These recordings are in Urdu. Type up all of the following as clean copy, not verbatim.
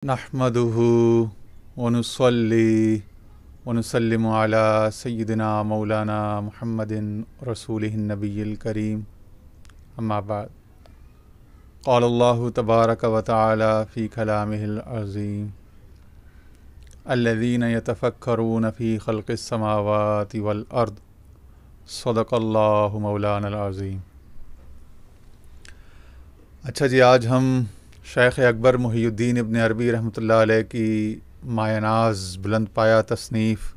نحمدہ ونصلی ونسلم علی سیدنا مولانا محمد رسولہ النبی الکریم اما بعد قال اللہ تبارک و تعالی فی کلامہ العظیم الذین یتفکرون فی خلق السماوات والارض صدق اللہ مولانا العظیم۔ اچھا جی، آج ہم شیخ اکبر محی الدین ابن عربی رحمۃ اللہ علیہ کی مایہ ناز بلند پایہ تصنیف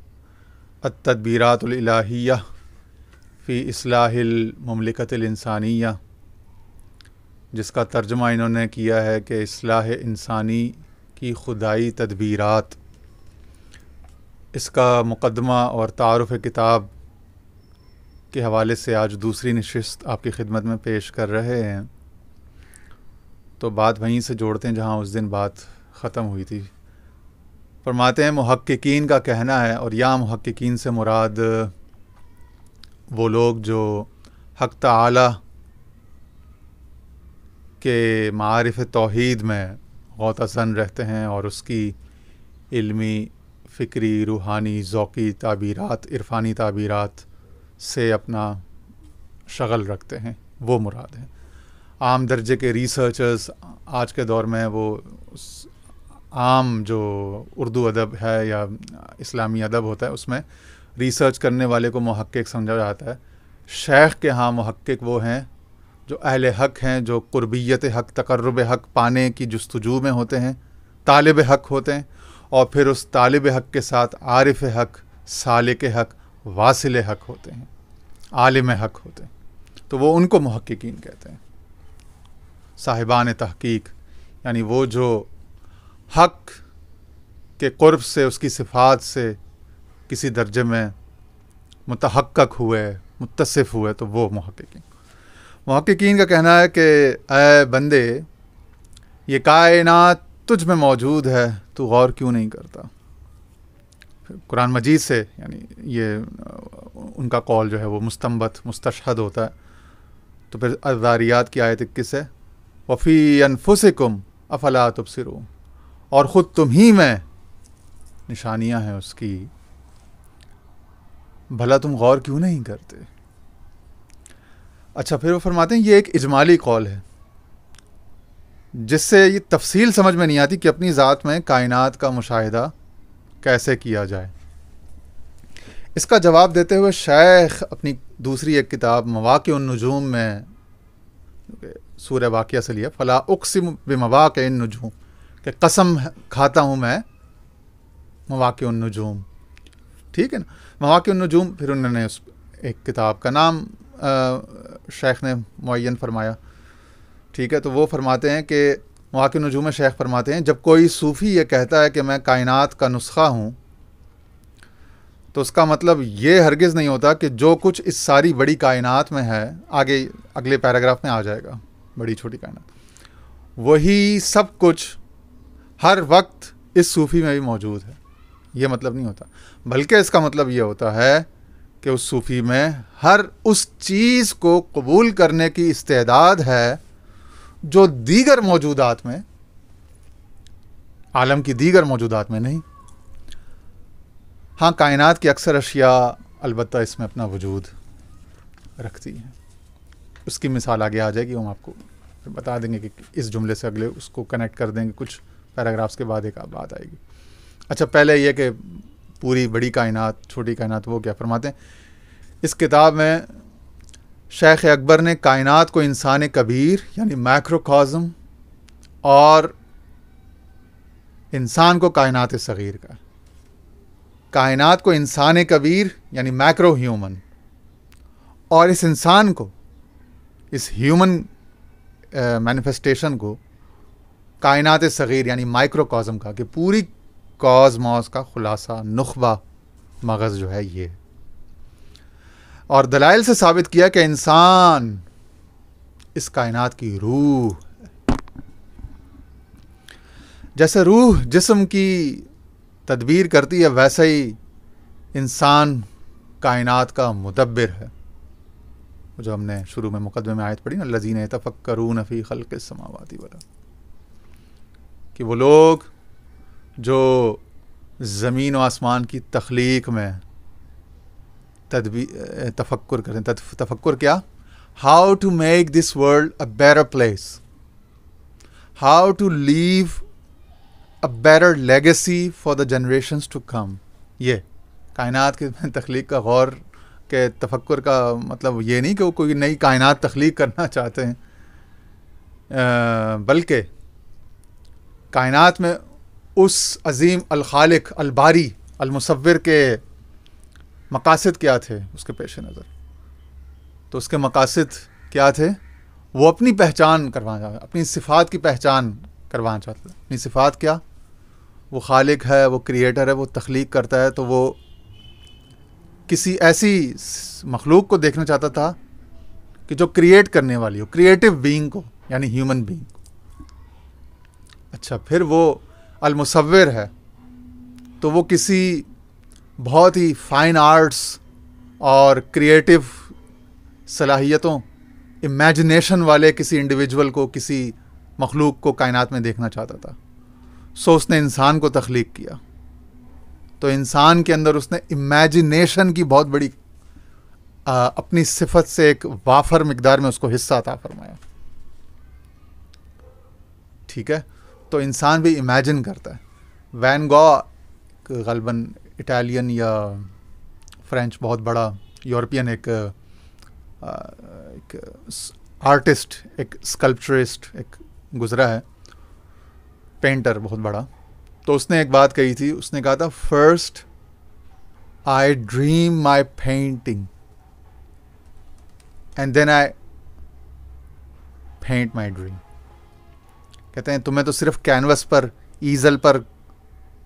التدبیرات الالہیہ فی اصلاح المملکۃ الانسانیہ، جس کا ترجمہ انہوں نے کیا ہے کہ اصلاح انسانی کی خدائی تدبیرات، اس کا مقدمہ اور تعارف کتاب کے حوالے سے آج دوسری نشست آپ کی خدمت میں پیش کر رہے ہیں۔ تو بات وہیں سے جوڑتے ہیں جہاں اس دن بات ختم ہوئی تھی۔ فرماتے ہیں محققین کا کہنا ہے، اور یا محققین سے مراد وہ لوگ جو حق تعالی کے معارف توحید میں غوطہ زن رہتے ہیں اور اس کی علمی، فکری، روحانی، ذوقی تعبیرات، عرفانی تعبیرات سے اپنا شغل رکھتے ہیں، وہ مراد ہیں۔ عام درجے کے ریسرچرز آج کے دور میں وہ عام جو اردو ادب ہے یا اسلامی ادب ہوتا ہے اس میں ریسرچ کرنے والے کو محقق سمجھا جاتا ہے۔ شیخ کے ہاں محقق وہ ہیں جو اہل حق ہیں، جو قربیت حق، تقرب حق پانے کی جستجو میں ہوتے ہیں، طالب حق ہوتے ہیں، اور پھر اس طالب حق کے ساتھ عارف حق، سالک حق، واصل حق ہوتے ہیں، عالم حق ہوتے ہیں، تو وہ ان کو محققین کہتے ہیں، صاحبان تحقیق، یعنی وہ جو حق کے قرب سے، اس کی صفات سے کسی درجے میں متحقق ہوئے، متصف ہوئے، تو وہ محققین کا کہنا ہے کہ اے بندے، یہ کائنات تجھ میں موجود ہے، تو غور کیوں نہیں کرتا؟ قرآن مجید سے یعنی یہ ان کا قول جو ہے وہ مستنبط، مستشہد ہوتا ہے۔ تو پھر الذاریات کی آیت 21 ہے، وَفِي أَنفُسِكُمْ أَفَلَا تُبْصِرُونَ، اور خود تم ہی میں نشانیاں ہیں اس کی، بھلا تم غور کیوں نہیں کرتے؟ اچھا، پھر وہ فرماتے ہیں یہ ایک اجمالی قول ہے جس سے یہ تفصیل سمجھ میں نہیں آتی کہ اپنی ذات میں کائنات کا مشاہدہ کیسے کیا جائے۔ اس کا جواب دیتے ہوئے شیخ اپنی دوسری ایک کتاب مواقع النجوم میں، سورہ واقعہ سے لیا، فلا اقسم بمواقع النجوم، کہ قسم کھاتا ہوں میں مواقع النجوم، ٹھیک ہے نا، مواقع النجوم۔ پھر انہوں نے اس ایک کتاب کا نام شیخ نے معین فرمایا، ٹھیک ہے۔ تو وہ فرماتے ہیں کہ مواقع النجوم میں شیخ فرماتے ہیں جب کوئی صوفی یہ کہتا ہے کہ میں کائنات کا نسخہ ہوں، تو اس کا مطلب یہ ہرگز نہیں ہوتا کہ جو کچھ اس ساری بڑی کائنات میں ہے، آگے اگلے پیراگراف میں آ جائے گا، بڑی چھوٹی کائنات، وہی سب کچھ ہر وقت اس صوفی میں بھی موجود ہے، یہ مطلب نہیں ہوتا، بلکہ اس کا مطلب یہ ہوتا ہے کہ اس صوفی میں ہر اس چیز کو قبول کرنے کی استعداد ہے جو دیگر موجودات میں، عالم کی دیگر موجودات میں نہیں۔ ہاں، کائنات کی اکثر اشیاء البتہ اس میں اپنا وجود رکھتی ہیں، اس کی مثال آگے آ جائے گی، ہم آپ کو بتا دیں گے کہ اس جملے سے اگلے اس کو کنیکٹ کر دیں گے، کچھ پیراگرافس کے بعد ایک بات آئے گی۔ اچھا، پہلے یہ کہ پوری بڑی کائنات، چھوٹی کائنات، وہ کیا فرماتے ہیں اس کتاب میں؟ شیخ اکبر نے کائنات کو انسان کبیر یعنی مائکروکازم اور انسان کو کائنات صغیر کا، کائنات کو انسان کبیر یعنی مائکرو ہیومن، اور اس انسان کو، اس ہیومن مینیفیسٹیشن کو کائنات صغیر یعنی مائکرو کازم کا، کہ پوری کازموس کا خلاصہ، نخبہ، مغز جو ہے یہ، اور دلائل سے ثابت کیا کہ انسان اس کائنات کی روح ہے۔ جیسے روح جسم کی تدبیر کرتی ہے، ویسے ہی انسان کائنات کا مدبر ہے، جو ہم نے شروع میں مقدمے میں آیت پڑھی نا، الذین یتفکرون فی خلق السماوات والارض، کہ وہ لوگ جو زمین و آسمان کی تخلیق میں تفکر کریں. تفکر کیا؟ How to make this world a better place, how to leave a better legacy for the generations to come. یہ کائنات کی تخلیق کا غور کے تفکر کا مطلب یہ نہیں کہ وہ کوئی نئی کائنات تخلیق کرنا چاہتے ہیں, بلکہ کائنات میں اس عظیم الخالق الباری المصور کے مقاصد کیا تھے اس کے پیش نظر. تو اس کے مقاصد کیا تھے؟ وہ اپنی پہچان کروانا چاہتا, اپنی صفات کی پہچان کروانا چاہتا تھا. اپنی صفات کیا؟ وہ خالق ہے, وہ کریٹر ہے, وہ تخلیق کرتا ہے. تو وہ کسی ایسی مخلوق کو دیکھنا چاہتا تھا کہ جو کریٹ کرنے والی ہو, کریٹو بینگ کو, یعنی ہیومن بینگ کو. اچھا, پھر وہ المصور ہے تو وہ کسی بہت ہی فائن آرٹس اور کریٹو صلاحیتوں, امیجنیشن والے کسی انڈیویجول کو, کسی مخلوق کو کائنات میں دیکھنا چاہتا تھا. سو اس نے انسان کو تخلیق کیا. تو انسان کے اندر اس نے امیجنیشن کی بہت بڑی اپنی صفت سے ایک وافر مقدار میں اس کو حصہ عطا فرمایا. ٹھیک ہے, تو انسان بھی امیجن کرتا ہے. وین گو غالباً اٹالین یا فرینچ بہت بڑا یورپین ایک آرٹسٹ, ایک اسکلپچرسٹ ایک گزرا ہے, پینٹر بہت بڑا. تو اس نے ایک بات کہی تھی, اس نے کہا تھا first I dream my painting and then I paint my dream. کہتے ہیں تمہیں تو صرف کینوس پر, ایزل پر,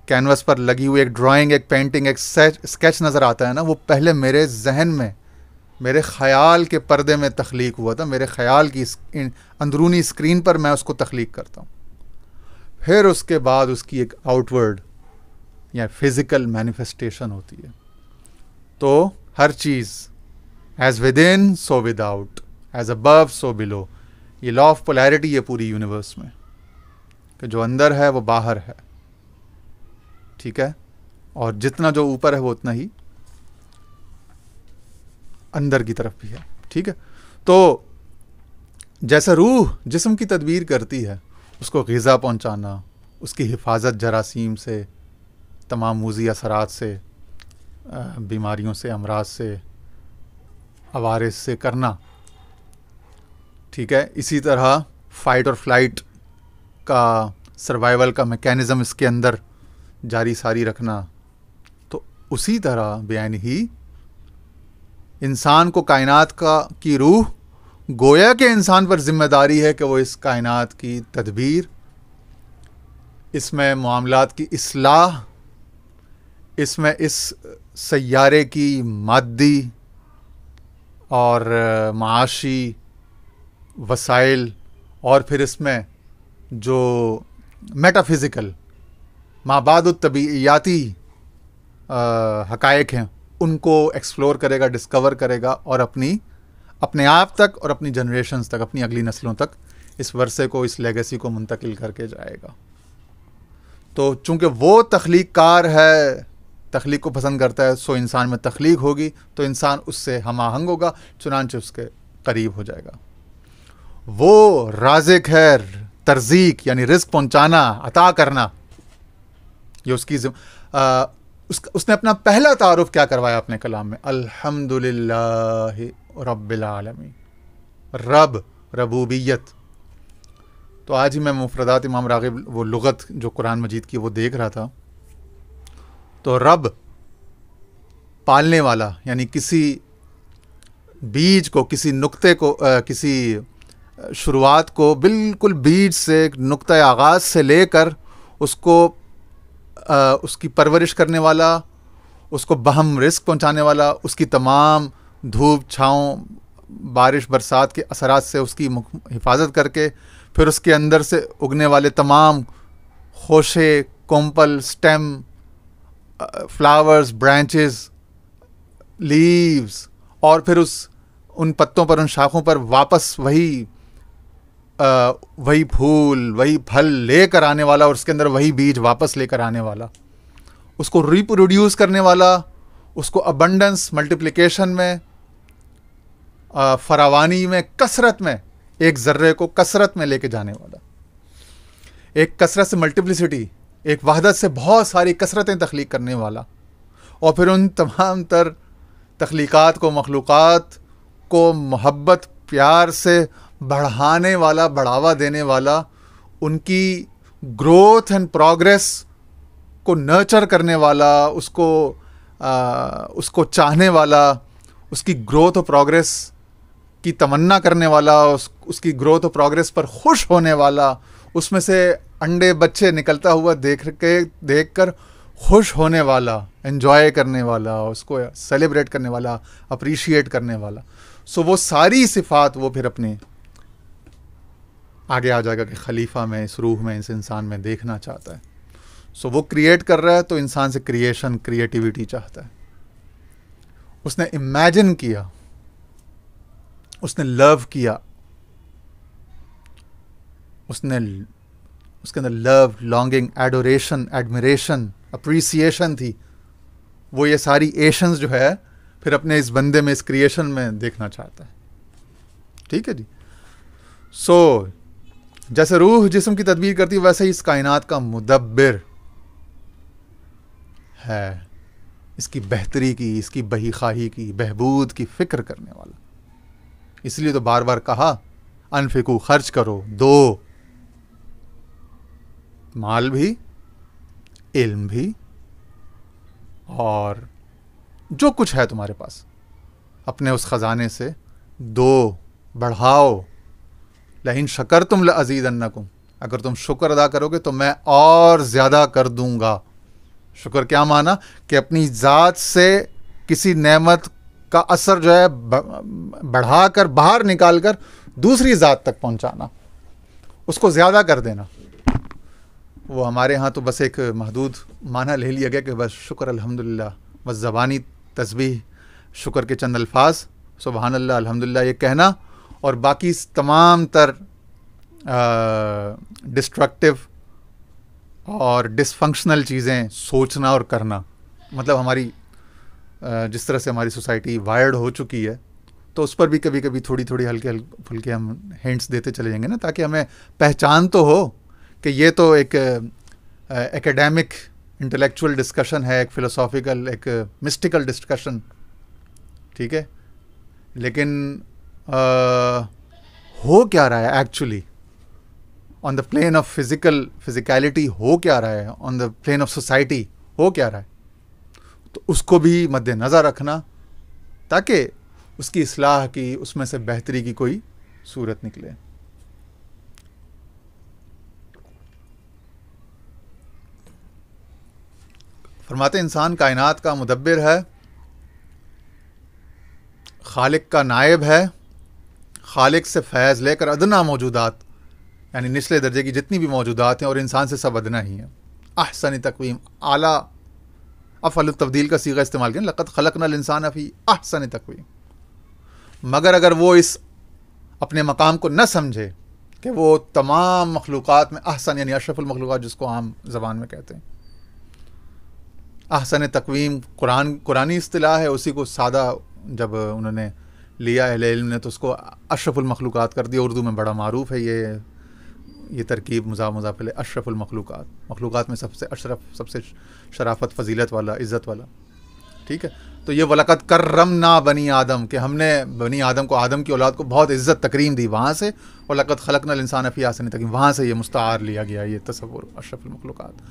کینوس پر لگی ہوئی ایک ڈرائنگ, ایک پینٹنگ, ایک اسکیچ نظر آتا ہے نا, وہ پہلے میرے ذہن میں, میرے خیال کے پردے میں تخلیق ہوا تھا, میرے خیال کی اندرونی اسکرین پر میں اس کو تخلیق کرتا ہوں. پھر اس کے بعد اس کی ایک آؤٹ ورڈ یا فزیکل مینیفیسٹیشن ہوتی ہے. تو ہر چیز as within so without, as above so below. یہ لا آف پولیرٹی ہے پوری یونیورس میں, کہ جو اندر ہے وہ باہر ہے. ٹھیک ہے, اور جتنا جو اوپر ہے وہ اتنا ہی اندر کی طرف بھی ہے. ٹھیک ہے, تو جیسا روح جسم کی تدبیر کرتی ہے, اس کو غذا پہنچانا, اس کی حفاظت جراثیم سے, تمام موذی اثرات سے, بیماریوں سے, امراض سے, عوارض سے کرنا. ٹھیک ہے, اسی طرح فائٹ اور فلائٹ کا سروائیول کا میکینزم اس کے اندر جاری ساری رکھنا. تو اسی طرح بیان ہی انسان کو کائنات کی روح گویا کہ انسان پر ذمہ داری ہے کہ وہ اس کائنات کی تدبیر, اس میں معاملات کی اصلاح, اس میں اس سیارے کی مادی اور معاشی وسائل, اور پھر اس میں جو میٹا فزیکل مابعد الطبیعیاتی حقائق ہیں ان کو ایکسپلور کرے گا, ڈسکور کرے گا, اور اپنے آپ تک اور اپنی جنریشنز تک, اپنی اگلی نسلوں تک اس ورثے کو, اس لیگیسی کو منتقل کر کے جائے گا. تو چونکہ وہ تخلیق کار ہے, تخلیق کو پسند کرتا ہے, سو انسان میں تخلیق ہوگی تو انسان اس سے ہم آہنگ ہوگا, چنانچہ اس کے قریب ہو جائے گا. وہ رازق ہے, ترزیق یعنی رزق پہنچانا, عطا کرنا, یہ اس کی اس نے اپنا پہلا تعارف کیا کروایا اپنے کلام میں؟ الحمدللہ رب العالمین. رب, ربوبیت. تو آج ہی میں مفردات امام راغب وہ لغت جو قرآن مجید کی وہ دیکھ رہا تھا. تو رب پالنے والا, یعنی کسی بیج کو, کسی نقطے کو, کسی شروعات کو بالکل بیج سے, نقطۂ آغاز سے لے کر اس کو اس کی پرورش کرنے والا, اس کو بہم رزق پہنچانے والا, اس کی تمام دھوپ چھاؤں بارش برسات کے اثرات سے اس کی حفاظت کر کے, پھر اس کے اندر سے اگنے والے تمام خوشے, کومپل, سٹیم, فلاورز, برانچز, لیوز, اور پھر ان پتوں پر, ان شاخوں پر واپس وہی وہی پھول وہی پھل لے کر آنے والا اور اس کے اندر وہی بیج واپس لے کر آنے والا، اس کو ریپروڈیوس کرنے والا، اس کو ابنڈنس ملٹیپلیکیشن میں، فراوانی میں، کثرت میں، ایک ذرے کو کثرت میں لے کے جانے والا، ایک کثرت سے ملٹیپلسٹی، ایک وحدت سے بہت ساری کثرتیں تخلیق کرنے والا، اور پھر ان تمام تر تخلیقات کو، مخلوقات کو محبت پیار سے بڑھانے والا، بڑھاوا دینے والا، ان کی گروتھ اینڈ پروگریس کو نرچر کرنے والا، اس کو چاہنے والا، اس کی گروتھ اور پروگریس کی تمنا کرنے والا، اس کی گروتھ اور پروگریس پر خوش ہونے والا، اس میں سے انڈے بچے نکلتا ہوا دیکھ کر خوش ہونے والا، انجوائے کرنے والا، اس کو سیلیبریٹ کرنے والا، اپریشیٹ کرنے والا. سو وہ ساری صفات وہ پھر اپنے آگے آ جائے گا کہ خلیفہ میں، اس روح میں، اس انسان میں دیکھنا چاہتا ہے. سو وہ کریٹ کر رہا ہے تو انسان سے کریٹیوٹی چاہتا ہے. اس نے امیجن کیا، اس نے لو کیا، اس کے اندر لو، لانگنگ، ایڈوریشن، ایڈمریشن، اپریسیشن تھی. وہ یہ ساری ایشنز جو ہے پھر اپنے اس بندے میں، اس کریشن میں دیکھنا چاہتا ہے. ٹھیک ہے جی. سو جیسے روح جسم کی تدبیر کرتی ہے، ویسے ہی اس کائنات کا مدبر ہے، اس کی بہتری کی، اس کی بہی خواہی کی، بہبود کی فکر کرنے والا. اس لیے تو بار بار کہا انفقو، خرچ کرو، دو، مال بھی، علم بھی، اور جو کچھ ہے تمہارے پاس اپنے اس خزانے سے دو، بڑھاؤ. لئن شکرتم لازیدنکم، اگر تم شکر ادا کرو گے تو میں اور زیادہ کر دوں گا. شکر کیا مانا؟ کہ اپنی ذات سے کسی نعمت کا اثر جو ہے بڑھا کر، باہر نکال کر دوسری ذات تک پہنچانا، اس کو زیادہ کر دینا. وہ ہمارے ہاں تو بس ایک محدود معنی لے لیا گیا کہ بس شکر الحمدللہ، بس زبانی تسبیح، شکر کے چند الفاظ، سبحان اللہ، الحمدللہ یہ کہنا، اور باقی تمام تر ڈسٹرکٹیو اور ڈسفنکشنل چیزیں سوچنا اور کرنا. مطلب ہماری جس طرح سے ہماری سوسائٹی وائرڈ ہو چکی ہے، تو اس پر بھی کبھی کبھی تھوڑی تھوڑی ہلکے پھلکے ہم ہینٹس دیتے چلے جائیں گے نا، تاکہ ہمیں پہچان تو ہو کہ یہ تو ایک ایکیڈیمک انٹلیکچوئل ڈسکشن ہے، ایک فلسافیکل، ایک مسٹیکل ڈسکشن. ٹھیک ہے. لیکن ہو کیا رہا ہے actually on the plane of physicality? ہو کیا رہا ہے on the plane of society? ہو کیا رہا ہے؟ تو اس کو بھی مد نظر رکھنا، تاکہ اس کی اصلاح کی، اس میں سے بہتری کی کوئی صورت نکلے. فرماتے انسان کائنات کا مدبر ہے، خالق کا نائب ہے، خالق سے فیض لے کر ادنا موجودات، یعنی نچلے درجے کی جتنی بھی موجودات ہیں، اور انسان سے سب ادنا ہی ہیں. احسن تقویم، اعلیٰ، افعل التفضیل کا صیغہ استعمال کیا، لقد خلقنا الانسان فی احسن تقویم. مگر اگر وہ اس اپنے مقام کو نہ سمجھے کہ وہ تمام مخلوقات میں احسن، یعنی اشرف المخلوقات جس کو عام زبان میں کہتے ہیں، احسن تقویم قرآنی اصطلاح ہے، اسی کو سادہ جب انہوں نے لیا اہل علم نے تو اس کو اشرف المخلوقات کر دیا. اردو میں بڑا معروف ہے یہ ترکیب، مضاف علیہ اشرف المخلوقات، مخلوقات میں سب سے اشرف، سب سے شرافت، فضیلت والا، عزت والا. ٹھیک ہے. تو یہ وَلَقَدْ كَرَّمْنَا بنی آدم، کہ ہم نے بنی آدم کو، آدم کی اولاد کو بہت عزت تکریم دی، وہاں سے. وَلَقَدْ خَلَقْنَا الْإِنسَانَ فِي أَحْسَنِ تَقْوِيمٍ، وہاں سے یہ مستعار لیا گیا یہ تصور اشرف المخلوقات.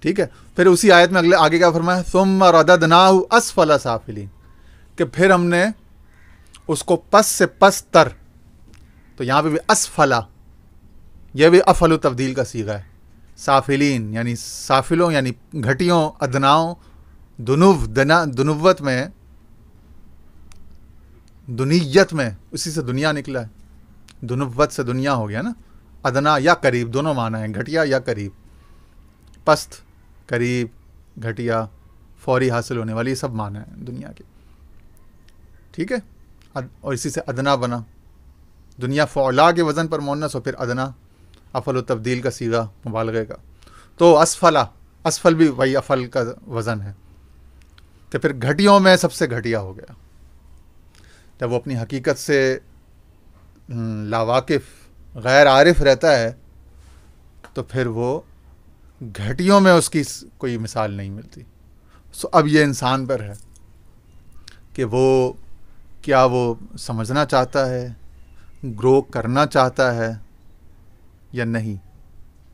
ٹھیک ہے. پھر اسی آیت میں آگے کیا فرمایا؟ ثُمَّ رَدَدْنَاهُ أَسْفَلَ سَافِلِينَ، کہ پھر ہم نے اس کو پس سے پس تر. تو یہاں پہ بھی اسفلا، یہ بھی افعل و تبدیل کا صیغہ ہے. سافلین یعنی سافلوں، یعنی گھٹیوں، ادناؤں، دنوت میں، دنیت میں، اسی سے دنیا نکلا ہے. دنوت سے دنیا ہو گیا نا. ادنا یا قریب دونوں معنی ہیں، گھٹیا یا قریب، پست، قریب، گھٹیا، فوری حاصل ہونے والی، یہ سب معنی ہیں دنیا کے. ٹھیک ہے. اور اسی سے ادنا بنا. دنیا فعلا کے وزن پر مونس، اور پھر ادنا افل و تبدیل کا صیغہ مبالغے کا، تو اسفل بھی وہی افل کا وزن ہے، تو پھر گھٹیوں میں سب سے گھٹیا ہو گیا. جب وہ اپنی حقیقت سے لاواقف غیر عارف رہتا ہے تو پھر وہ گھٹیوں میں اس کی کوئی مثال نہیں ملتی. سو اب یہ انسان پر ہے کہ وہ کیا وہ سمجھنا چاہتا ہے، گرو کرنا چاہتا ہے یا نہیں.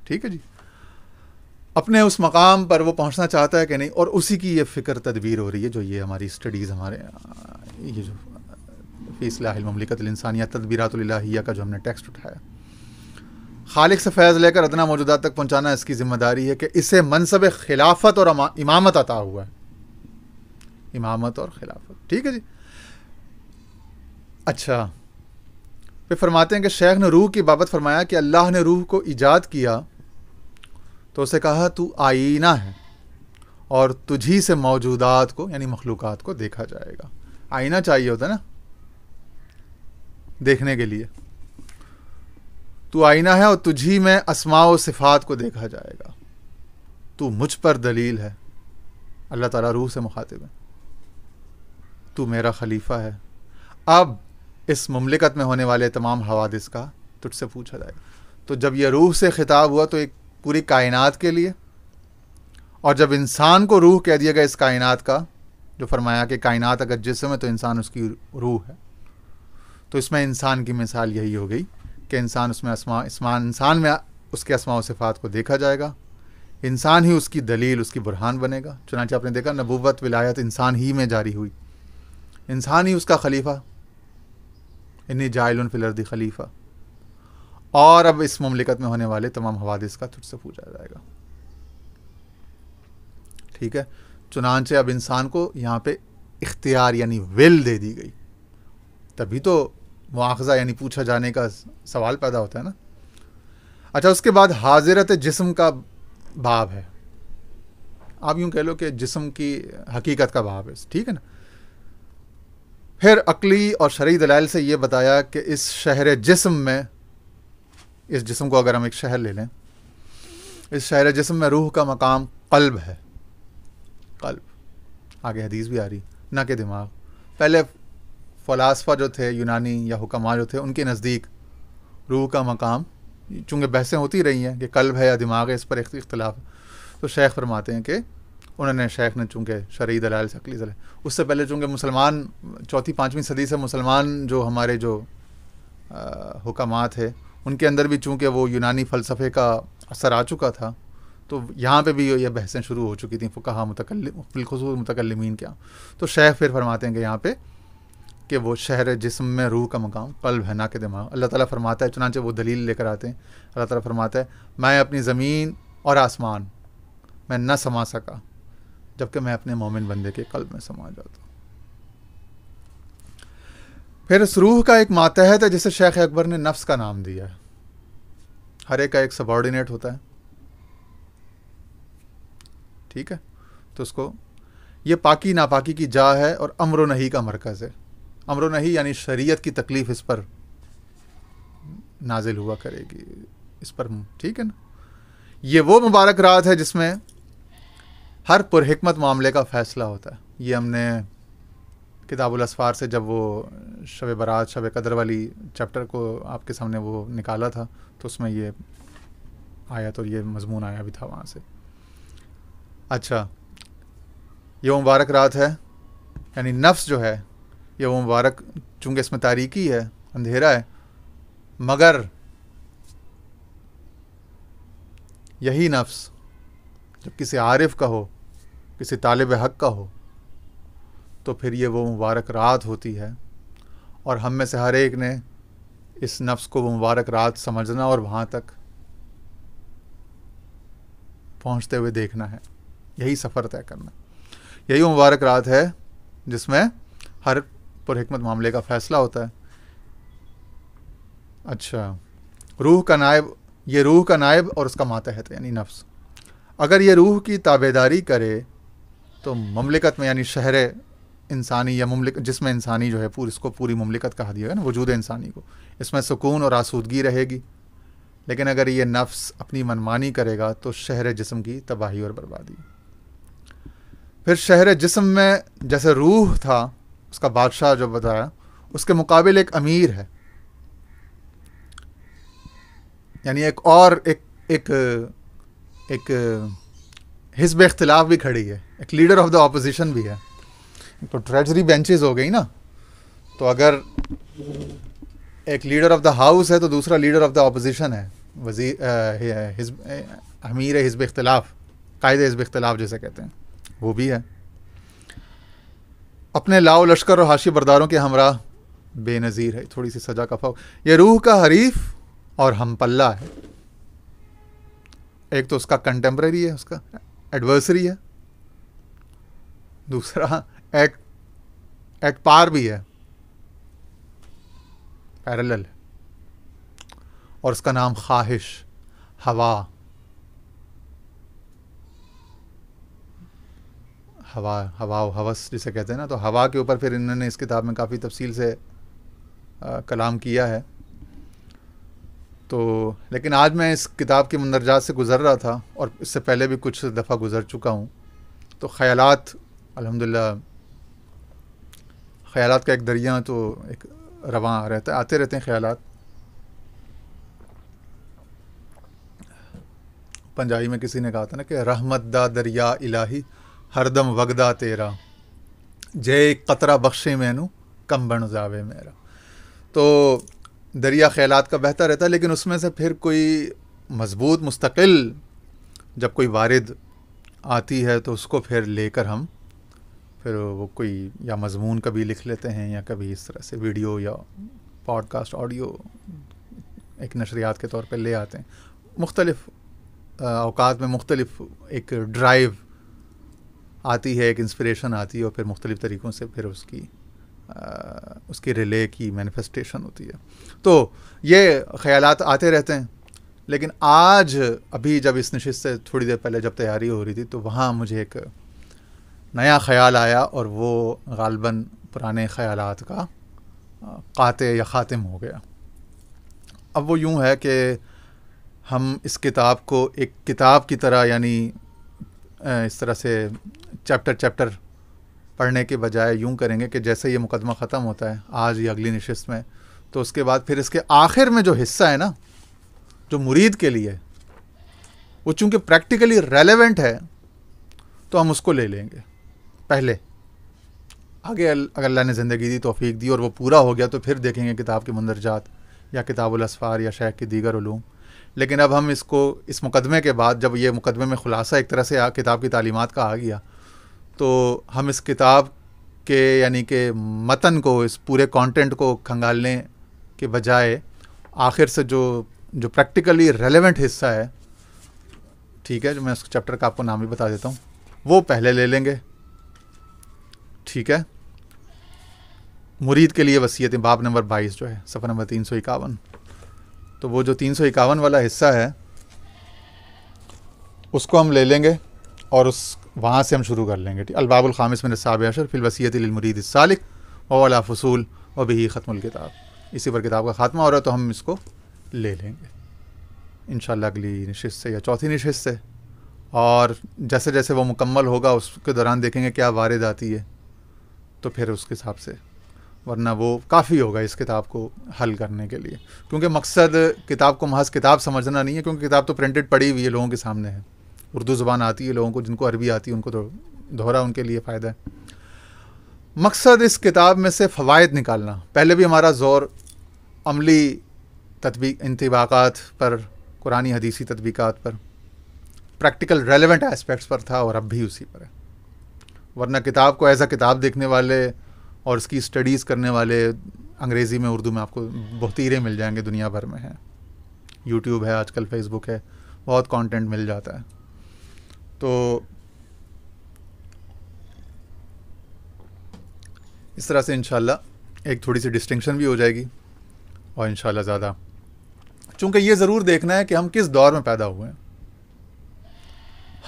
ٹھیک ہے جی، اپنے اس مقام پر وہ پہنچنا چاہتا ہے کہ نہیں، اور اسی کی یہ فکر تدبیر ہو رہی ہے، جو یہ ہماری اسٹڈیز، ہمارے یہ جو فی اصلاح المملکت الانسانیہ تدبیرات الالہیہ کا جو ہم نے ٹیکسٹ اٹھایا، خالق سے فیض لے کر ادنا موجودات تک پہنچانا اس کی ذمہ داری ہے کہ اسے منصب خلافت اور امامت عطا ہوا ہے. امامت اور خلافت. ٹھیک ہے جی. اچھا، پھر فرماتے ہیں کہ شیخ نے روح کی بابت فرمایا کہ اللہ نے روح کو ایجاد کیا تو اسے کہا تو آئینہ ہے اور تجھی سے موجودات کو یعنی مخلوقات کو دیکھا جائے گا. آئینہ چاہیے ہوتا ہے نا دیکھنے کے لیے. تو آئینہ ہے اور تجھی میں اسماء و صفات کو دیکھا جائے گا. تو مجھ پر دلیل ہے. اللہ تعالیٰ روح سے مخاطب ہے. تو میرا خلیفہ ہے. اب اس مملکت میں ہونے والے تمام حوادث کا تجھ سے پوچھا جائے گا. تو جب یہ روح سے خطاب ہوا تو ایک پوری کائنات کے لیے، اور جب انسان کو روح کہہ دیا گیا اس کائنات کا، جو فرمایا کہ کائنات اگر جسم ہے تو انسان اس کی روح ہے، تو اس میں انسان کی مثال یہی ہو گئی کہ انسان اس میں انسان میں اس کے اسماء و صفات کو دیکھا جائے گا. انسان ہی اس کی دلیل، اس کی برہان بنے گا. چنانچہ آپ نے دیکھا نبوت ولایت انسان ہی میں جاری ہوئی، انسان ہی اس کا خلیفہ، انی جاعل فی الارض خلیفہ. اور اب اس مملکت میں ہونے والے تمام حوادث کا تجھ سے پوچھا جائے گا. ٹھیک ہے. چنانچہ اب انسان کو یہاں پہ اختیار یعنی ول دے دی گئی، تبھی تو مواخذہ یعنی پوچھا جانے کا سوال پیدا ہوتا ہے نا. اچھا، اس کے بعد حاضرت جسم کا باب ہے. آپ یوں کہہ لو کہ جسم کی حقیقت کا باب ہے. ٹھیک ہے نا. پھر عقلی اور شرعی دلائل سے یہ بتایا کہ اس شہر جسم میں، اس جسم کو اگر ہم ایک شہر لے لیں، اس شہر جسم میں روح کا مقام قلب ہے. قلب، آگے حدیث بھی آ رہی، نہ کہ دماغ. پہلے فلاسفہ جو تھے یونانی یا حکماء جو تھے، ان کے نزدیک روح کا مقام، چونکہ بحثیں ہوتی رہی ہیں کہ قلب ہے یا دماغ ہے، اس پر اختلاف ہے. تو شیخ فرماتے ہیں کہ شیخ نے چونکہ شرعی دلائل سے عقلی دلائل، اس سے پہلے چونکہ مسلمان 4-5ویں صدی سے مسلمان جو ہمارے جو حکماء تھے، ان کے اندر بھی چونکہ وہ یونانی فلسفے کا اثر آ چکا تھا، تو یہاں پہ بھی یہ بحثیں شروع ہو چکی تھیں فقہا بالخصوص متکلمین کے. تو شیخ پھر فرماتے ہیں کہ یہاں پہ کہ وہ شہر جسم میں روح کا مقام قلب ہے، نہ کہ دماغ. اللہ تعالیٰ فرماتا ہے، چنانچہ وہ دلیل لے کر آتے ہیں. اللہ تعالیٰ فرماتا ہے میں اپنی زمین اور آسمان میں نہ سما سکا جبکہ میں اپنے مومن بندے کے قلب میں سما جاتا ہوں. پھر اس روح کا ایک ماتحت ہے جسے شیخ اکبر نے نفس کا نام دیا ہے. ہر ایک کا ایک سبارڈینیٹ ہوتا ہے. ٹھیک ہے. تو اس کو یہ پاکی ناپاکی کی جا ہے اور امر و نہی کا مرکز ہے. امر و نہی یعنی شریعت کی تکلیف اس پر نازل ہوا کرے گی اس پر. ٹھیک ہے نا. یہ وہ مبارک رات ہے جس میں ہر پرحکمت معاملے کا فیصلہ ہوتا ہے. یہ ہم نے کتاب الاسفار سے جب وہ شب برات شب قدر والی چیپٹر کو آپ کے سامنے وہ نکالا تھا تو اس میں یہ آیت اور یہ مضمون آیا بھی تھا وہاں سے. اچھا، یہ وہ مبارک رات ہے یعنی نفس جو ہے یہ وہ مبارک، چونکہ اس میں تاریکی ہے، اندھیرا ہے، مگر یہی نفس جب کسی عارف کا ہو، کسی طالب حق کا ہو، تو پھر یہ وہ مبارک رات ہوتی ہے. اور ہم میں سے ہر ایک نے اس نفس کو وہ مبارک رات سمجھنا اور وہاں تک پہنچتے ہوئے دیکھنا ہے. یہی سفر طے کرنا. یہی وہ مبارک رات ہے جس میں ہر پرحکمت معاملے کا فیصلہ ہوتا ہے. اچھا، روح کا نائب، یہ روح کا نائب اور اس کا ماتحت ہے یعنی نفس. اگر یہ روح کی تابعداری کرے تو مملکت میں یعنی شہر انسانی یا جسم انسانی جو ہے اس کو پوری مملکت کہا دیا گیا نا، وجود انسانی کو، اس میں سکون اور آسودگی رہے گی. لیکن اگر یہ نفس اپنی منمانی کرے گا تو شہر جسم کی تباہی اور بربادی. پھر شہر جسم میں جیسے روح تھا، اس کا بادشاہ جو بتایا، اس کے مقابل ایک امیر ہے، یعنی ایک حزب اختلاف بھی کھڑی ہے، ایک لیڈر آف دا اپوزیشن بھی ہے. تو ٹریجری بینچز ہو گئی نا، تو اگر ایک لیڈر آف دا ہاؤس ہے تو دوسرا لیڈر آف دا اپوزیشن ہے، امیر حزب اختلاف، قائد حزب اختلاف جیسے کہتے ہیں، وہ بھی ہے. اپنے لاؤ لشکر اور حاشی برداروں کے ہمراہ بے نظیر ہے. تھوڑی سی سجا کفا، یہ روح کا حریف اور ہم پلہ ہے. ایک تو اس کا کنٹمپریری ہے، اس کا ایڈورسری ہے، دوسرا ایٹ پار بھی ہے، پیرلل ہے. اور اس کا نام خواہش، ہوا و ہوس جسے کہتے ہیں نا. تو ہوا کے اوپر پھر انہوں نے اس کتاب میں کافی تفصیل سے کلام کیا ہے. تو لیکن آج میں اس کتاب کے مندرجات سے گزر رہا تھا، اور اس سے پہلے بھی کچھ دفعہ گزر چکا ہوں. تو خیالات الحمدللہ، خیالات کا ایک دریا تو ایک رواں رہتا ہے، آتے رہتے ہیں خیالات. پنجابی میں کسی نے کہا تھا نا کہ رحمت دا دریا الہی ہر دم وگدا تیرا، جے قطرہ بخشے مینو کم بن جاوے میرا. تو دریا خیالات کا بہتا رہتا ہے، لیکن اس میں سے پھر کوئی مضبوط مستقل جب کوئی وارد آتی ہے تو اس کو پھر لے کر ہم پھر وہ کوئی یا مضمون کبھی لکھ لیتے ہیں، یا کبھی اس طرح سے ویڈیو یا پوڈ کاسٹ آڈیو ایک نشریات کے طور پہ لے آتے ہیں. مختلف اوقات میں مختلف ایک ڈرائیو آتی ہے، ایک انسپریشن آتی ہے، اور پھر مختلف طریقوں سے پھر اس کی ریلے کی مینیفیسٹیشن ہوتی ہے. تو یہ خیالات آتے رہتے ہیں. لیکن آج ابھی جب اس نشست سے تھوڑی دیر پہلے جب تیاری ہو رہی تھی تو وہاں مجھے ایک نیا خیال آیا، اور وہ غالباً پرانے خیالات کا قاطع یا خاتم ہو گیا. اب وہ یوں ہے کہ ہم اس کتاب کو ایک کتاب کی طرح، یعنی اس طرح سے چیپٹر پڑھنے کے بجائے یوں کریں گے کہ جیسے یہ مقدمہ ختم ہوتا ہے آج یا اگلی نشست میں، تو اس کے بعد پھر اس کے آخر میں جو حصہ ہے نا، جو مرید کے لیے، وہ چونکہ پریکٹیکلی ریلیونٹ ہے تو ہم اس کو لے لیں گے پہلے. آگے اگر اللہ نے زندگی دی، توفیق دی، اور وہ پورا ہو گیا تو پھر دیکھیں گے کتاب کے مندرجات یا کتاب الاسفار یا شیخ کی دیگر علوم. لیکن اب ہم اس کو اس مقدمے کے بعد، جب یہ مقدمے میں خلاصہ ایک طرح سے کتاب کی تعلیمات کا آ گیا، تو ہم اس کتاب کے یعنی کہ متن کو، اس پورے کانٹینٹ کو کھنگالنے کے بجائے آخر سے جو پریکٹیکلی ریلیونٹ حصہ ہے، ٹھیک ہے، جو میں اس چیپٹر کا آپ کو نام بھی بتا دیتا ہوں، وہ پہلے لے لیں گے. ٹھیک ہے، مرید کے لیے وصیتیں، باب نمبر 22 جو ہے، صفحہ نمبر 351. تو وہ جو 351 والا حصہ ہے اس کو ہم لے لیں گے، اور وہاں سے ہم شروع کر لیں گے. الباب الخامس من السابع عشر فی الوصیۃ للمرید السالک وولا فصول وبہ ختم الکتاب. اسی پر کتاب کا خاتمہ ہو رہا ہے، تو ہم اس کو لے لیں گے انشاءاللہ اگلی نشست سے یا چوتھی نشست سے. اور جیسے جیسے وہ مکمل ہوگا اس کے دوران دیکھیں گے کیا وارد آتی ہے، تو پھر اس کے حساب سے، ورنہ وہ کافی ہوگا اس کتاب کو حل کرنے کے لیے. کیونکہ مقصد کتاب کو محض کتاب سمجھنا نہیں ہے، کیونکہ کتاب تو پرنٹڈ پڑی ہوئی ہے، لوگوں کے سامنے ہے، اردو زبان آتی ہے لوگوں کو، جن کو عربی آتی ہے ان کو تو دوہرا ان کے لیے فائدہ ہے. مقصد اس کتاب میں سے فوائد نکالنا. پہلے بھی ہمارا زور عملی تطبیق، انطباقات پر، قرآنی حدیثی تطبیقات پر، پریکٹیکل ریلیونٹ اسپیکٹس پر تھا، اور اب بھی اسی پر ہے. ورنہ کتاب کو ایز اے کتاب دیکھنے والے اور اس کی اسٹڈیز کرنے والے انگریزی میں، اردو میں آپ کو بہتیرے مل جائیں گے، دنیا بھر میں ہیں. یوٹیوب ہے آج کل، فیس بک ہے، بہت کانٹینٹ مل جاتا ہے. تو اس طرح سے انشاءاللہ ایک تھوڑی سی ڈسٹنکشن بھی ہو جائے گی، اور انشاءاللہ زیادہ، چونکہ یہ ضرور دیکھنا ہے کہ ہم کس دور میں پیدا ہوئے ہیں،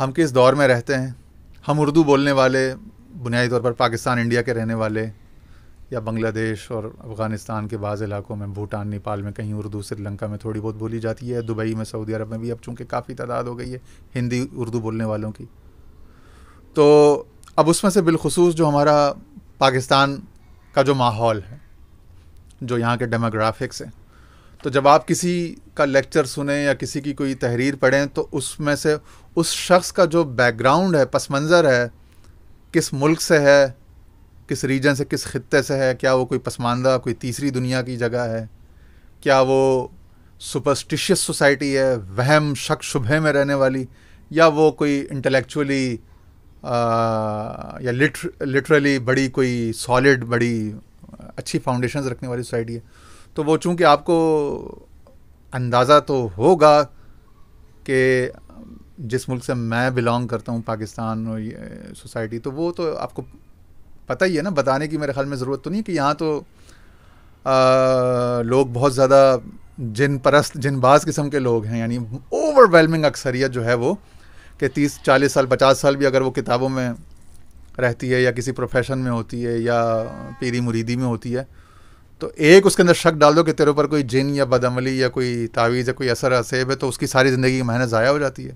ہم کس دور میں رہتے ہیں. ہم اردو بولنے والے بنیادی طور پر پاکستان انڈیا کے رہنے والے یا بنگلہ دیش اور افغانستان کے بعض علاقوں میں، بھوٹان نیپال میں کہیں اردو، سری لنکا میں تھوڑی بہت بولی جاتی ہے، دبئی میں، سعودی عرب میں بھی اب چونکہ کافی تعداد ہو گئی ہے ہندی اردو بولنے والوں کی. تو اب اس میں سے بالخصوص جو ہمارا پاکستان کا جو ماحول ہے، جو یہاں کے ڈیموگرافکس ہیں، تو جب آپ کسی کا لیکچر سنیں یا کسی کی کوئی تحریر پڑھیں تو اس میں سے اس شخص کا جو بیک گراؤنڈ ہے، پس منظر ہے، کس ملک سے ہے، کس ریجن سے، کس خطے سے ہے، کیا وہ کوئی پسماندہ کوئی تیسری دنیا کی جگہ ہے، کیا وہ سپرسٹیشیس سوسائٹی ہے، وہم شک شبہ میں رہنے والی، یا وہ کوئی انٹلیکچولی یا لٹرلی بڑی کوئی سالڈ، بڑی اچھی فاؤنڈیشنز رکھنے والی سوسائٹی ہے. تو وہ چونکہ آپ کو اندازہ تو ہوگا کہ جس ملک سے میں بلانگ کرتا ہوں، پاکستان سوسائٹی، تو وہ تو آپ کو پتہ ہی ہے نا، بتانے کی میرے خیال میں ضرورت تو نہیں کہ یہاں تو لوگ بہت زیادہ جن پرست، جن باز قسم کے لوگ ہیں. یعنی اوور ویلمنگ اکثریت جو ہے وہ کہ 30 40 سال 50 سال بھی اگر وہ کتابوں میں رہتی ہے یا کسی پروفیشن میں ہوتی ہے یا پیری مریدی میں ہوتی ہے، تو ایک اس کے اندر شک ڈال دو کہ تیرے اوپر کوئی جن یا بدعملی یا کوئی تعویذ یا کوئی اثر عصیب ہے، تو اس کی ساری زندگی کی محنت ضائع ہو جاتی ہے.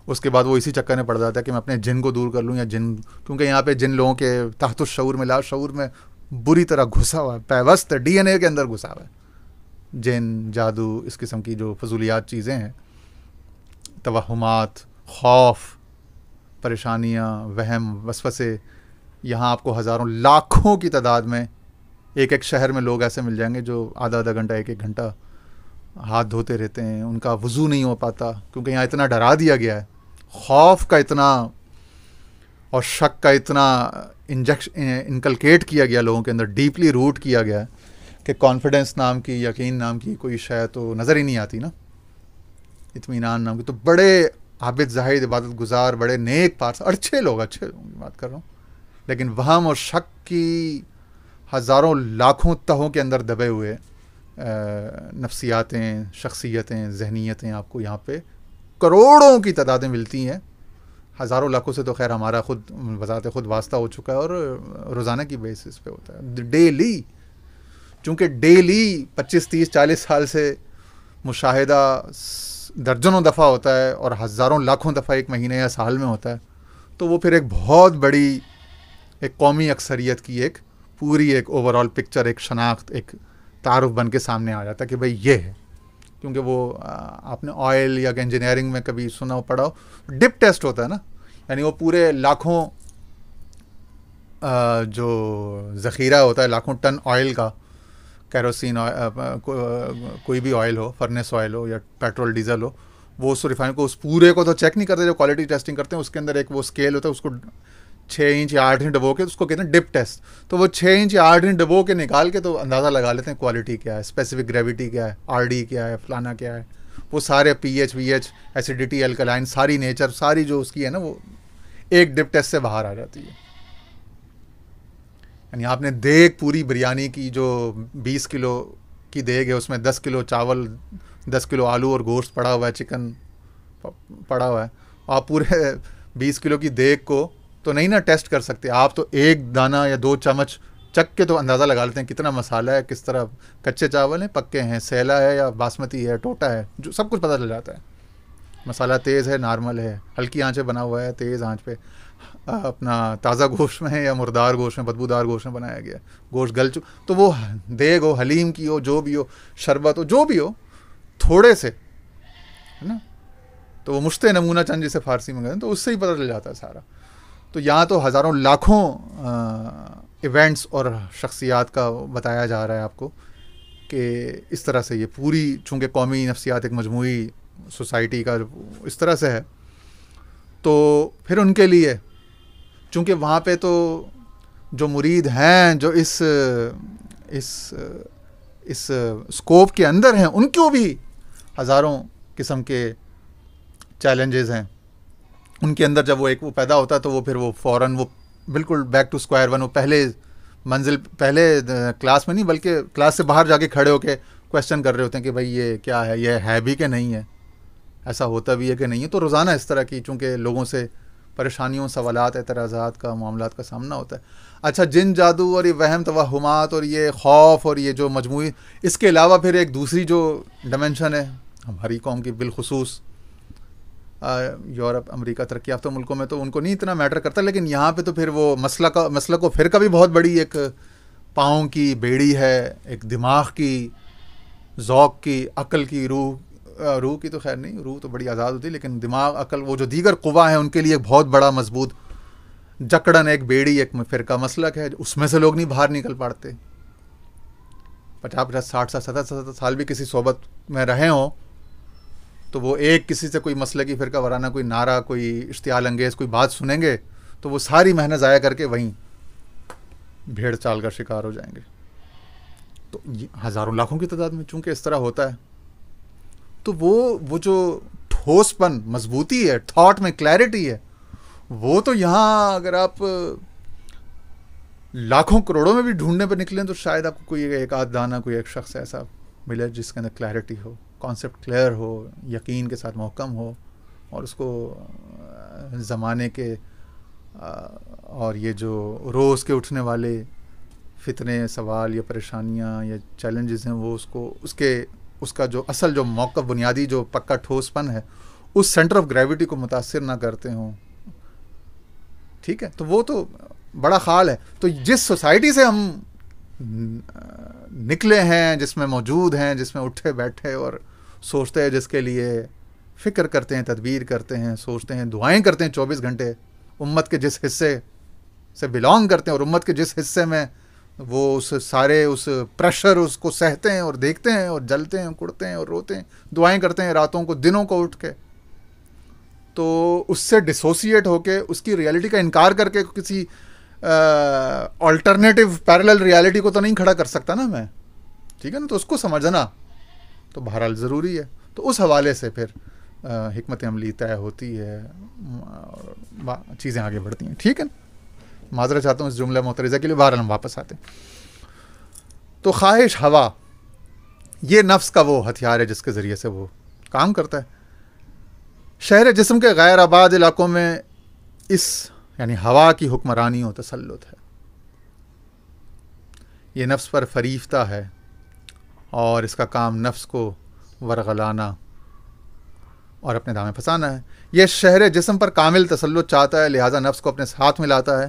اس کے بعد وہ اسی چکر میں پڑ جاتا ہے کہ میں اپنے جن کو دور کر لوں، یا جن، کیونکہ یہاں پہ جن لوگوں کے تحت الشعور میں، لا شعور میں بری طرح گھسا ہوا ہے، پیوست ڈی این اے کے اندر گھسا ہوا ہے. جن، جادو، اس قسم کی جو فضولیات چیزیں ہیں، توہمات، خوف، پریشانیاں، وہم، وسوسے، یہاں آپ کو ہزاروں لاکھوں کی تعداد میں ایک ایک شہر میں لوگ ایسے مل جائیں گے جو آدھا آدھا گھنٹہ، ایک ایک گھنٹہ ہاتھ دھوتے رہتے ہیں، ان کا وضو نہیں ہو پاتا، کیونکہ یہاں اتنا ڈرا دیا گیا ہے، خوف کا اتنا اور شک کا اتنا انکلکیٹ کیا گیا لوگوں کے اندر، ڈیپلی روٹ کیا گیا ہے کہ کانفیڈنس نام کی، یقین نام کی کوئی شے تو نظر ہی نہیں آتی نا، اطمینان نام کی. تو بڑے عابد، زاہد، عبادت گزار، بڑے نیک پارس، اچھے لوگوں کی بات کر رہا ہوں، لیکن وہم اور شک کی ہزاروں لاکھوں تہوں کے اندر دبے ہوئے نفسیاتیں، شخصیتیں، ذہنیتیں آپ کو یہاں پہ کروڑوں کی تعدادیں ملتی ہیں. ہزاروں لاکھوں سے تو خیر ہمارا خود بذات خود واسطہ ہو چکا ہے، اور روزانہ کی بیسس پہ ہوتا ہے، ڈیلی. چونکہ ڈیلی 25 30 40 سال سے مشاہدہ درجنوں دفعہ ہوتا ہے اور ہزاروں لاکھوں دفعہ ایک مہینے یا سال میں ہوتا ہے، تو وہ پھر ایک بہت بڑی ایک قومی اکثریت کی ایک پوری ایک اوور آل پکچر، ایک شناخت، ایک تعارف بن کے سامنے آ جاتا ہے کہ بھئی یہ ہے. کیونکہ وہ آپ نے آئل یا انجینئرنگ میں کبھی سنا ہو، پڑھا ہو، ڈپ ٹیسٹ ہوتا ہے نا، یعنی وہ پورے لاکھوں جو ذخیرہ ہوتا ہے، لاکھوں ٹن آئل کا، کیروسین، کوئی بھی آئل ہو، فرنس آئل ہو یا پیٹرول ڈیزل ہو، وہ اس ریفائن کو، اس پورے کو تو چیک نہیں کرتے، جو کوالٹی ٹیسٹنگ کرتے ہیں اس کے اندر ایک وہ اسکیل ہوتا ہے، اس کو 6 انچ یا 8 انچ ڈبو کے، اس کو کہتے ہیں ڈپ ٹیسٹ. تو وہ 6 انچ یا 8 انچ ڈبو کے نکال کے تو اندازہ لگا لیتے ہیں کوالٹی کیا ہے، اسپیسیفک گریویٹی کیا ہے، آر ڈی کیا ہے، فلانا کیا ہے، وہ سارے P H, V H, acidity, alkaline, ساری نیچر، ساری جو اس کی ہے نا، وہ ایک ڈپ ٹیسٹ سے باہر آ جاتی ہے. یعنی آپ نے دیگ پوری بریانی کی جو 20 کلو کی دیگ ہے، اس میں 10 کلو چاول، 10 کلو آلو اور گوشت پڑا ہوا ہے، چکن پڑا ہوا ہے، آپ پورے 20 کلو کی دیگ کو تو نہیں نا ٹیسٹ کر سکتے آپ، تو ایک دانہ یا 2 چمچ چک کے تو اندازہ لگا لیتے ہیں کتنا مسالہ ہے، کس طرح کچے چاول ہیں، پکے ہیں، سیلا ہے یا باسمتی ہے، ٹوٹا ہے، جو سب کچھ پتہ چل جاتا ہے. مسالہ تیز ہے، نارمل ہے، ہلکی آنچ پہ بنا ہوا ہے، تیز آنچ پہ، اپنا تازہ گوشت میں ہے یا مردار گوشت میں، بدبودار گوشت میں بنایا گیا، گوشت گل تو وہ دیگ ہو، حلیم کی ہو، جو بھی ہو، شربت ہو، جو بھی ہو، تھوڑے سے ہے نا، تو وہ مشتے نمونہ چند جسے فارسی میں کہتے ہیں، تو اس سے ہی پتہ چل جاتا ہے سارا. تو یہاں تو ہزاروں لاکھوں ایونٹس اور شخصیات کا بتایا جا رہا ہے آپ کو کہ اس طرح سے یہ پوری، چونکہ قومی نفسیات ایک مجموعی سوسائٹی کا اس طرح سے ہے، تو پھر ان کے لیے چونکہ وہاں پہ تو جو مرید ہیں جو اس اسکوپ کے اندر ہیں، ان کو بھی ہزاروں قسم کے چیلنجز ہیں. ان کے اندر جب وہ ایک وہ پیدا ہوتا ہے تو وہ پھر وہ فوراً وہ بالکل بیک ٹو اسکوائر ون، وہ پہلے منزل، پہلے کلاس میں نہیں بلکہ کلاس سے باہر جا کے کھڑے ہو کے کویشچن کر رہے ہوتے ہیں کہ بھائی یہ کیا ہے، یہ ہے بھی کہ نہیں ہے، ایسا ہوتا بھی ہے کہ نہیں ہے. تو روزانہ اس طرح کی چونکہ لوگوں سے پریشانیوں، سوالات، اعتراضات کا، معاملات کا سامنا ہوتا ہے. اچھا، جن، جادو اور یہ وہم توہمات اور یہ خوف اور یہ جو مجموعی، اس کے علاوہ پھر ایک دوسری جو ڈائمنشن ہے ہماری قوم کی، بالخصوص یورپ، امریکہ، ترقی یافتہ ملکوں میں تو ان کو نہیں اتنا میٹر کرتا، لیکن یہاں پہ تو پھر وہ مسلک و فرقہ بھی بہت بڑی ایک پاؤں کی بیڑی ہے، ایک دماغ کی، ذوق کی، عقل کی، روح کی تو خیر نہیں، روح تو بڑی آزاد ہوتی ہے، لیکن دماغ، عقل، وہ جو دیگر قوا ہیں ان کے لیے ایک بہت بڑا مضبوط جکڑن، ایک بیڑی، ایک فرقہ مسلک ہے. اس میں سے لوگ نہیں باہر نکل پاتے. 50 60 70 سال بھی کسی صحبت میں رہے ہوں تو وہ ایک کسی سے کوئی مسلکی فرقہ وارانہ کوئی نعرہ، کوئی اشتعال انگیز کوئی بات سنیں گے تو وہ ساری محنت ضائع کر کے وہیں بھیڑ چال کا شکار ہو جائیں گے. تو ہزاروں لاکھوں کی تعداد میں چونکہ اس طرح ہوتا ہے، تو وہ جو ٹھوس پن، مضبوطی ہے، تھاٹ میں کلیئرٹی ہے، وہ تو یہاں اگر آپ لاکھوں کروڑوں میں بھی ڈھونڈنے پہ نکلیں تو شاید آپ کو کوئی ایک آدھ دانہ، کوئی ایک شخص ایسا ملے جس کے اندر کلیئرٹی ہو، کانسیپٹ کلیئر ہو، یقین کے ساتھ محکم ہو، اور اس کو زمانے کے اور یہ جو روز کے اٹھنے والے فتنے، سوال یا پریشانیاں یا چیلنجز ہیں، وہ اس کا جو اصل جو موقف، بنیادی جو پکا ٹھوس پن ہے، اس سینٹر آف گریوٹی کو متاثر نہ کرتے ہوں. ٹھیک ہے، تو وہ تو بڑا خال ہے. تو جس سوسائٹی سے ہم نکلے ہیں، جس میں موجود ہیں، جس میں اٹھے بیٹھے اور سوچتے ہیں، جس کے لیے فکر کرتے ہیں، تدبیر کرتے ہیں، سوچتے ہیں، دعائیں کرتے ہیں 24 گھنٹے، امت کے جس حصے سے بلانگ کرتے ہیں اور امت کے جس حصے میں وہ اس پریشر اس کو سہتے ہیں اور دیکھتے ہیں اور جلتے ہیں، کڑتے ہیں اور روتے ہیں، دعائیں کرتے ہیں راتوں کو، دنوں کو اٹھ کے، تو اس سے ڈسوسیٹ ہو کے، اس کی ریالٹی کا انکار کر کے کسی آلٹرنیٹیو پیرلل ریالٹی کو تو نہیں کھڑا کر سکتا نا میں. ٹھیک ہے نا، تو اس کو سمجھنا تو بہرحال ضروری ہے. تو اس حوالے سے پھر حکمت عملی طے ہوتی ہے، چیزیں آگے بڑھتی ہیں. ٹھیک ہے، معذرت چاہتا ہوں اس جملہ معترضہ کے لیے، بہرحال ہم واپس آتے ہیں. تو خواہش، ہوا، یہ نفس کا وہ ہتھیار ہے جس کے ذریعے سے وہ کام کرتا ہے. شہر جسم کے غیر آباد علاقوں میں یعنی ہوا کی حکمرانی و تسلط ہے. یہ نفس پر فریفتہ ہے اور اس کا کام نفس کو ورغلانا اور اپنے دامن پھنسانا ہے. یہ شہر جسم پر کامل تسلط چاہتا ہے، لہذا نفس کو اپنے ساتھ ملاتا ہے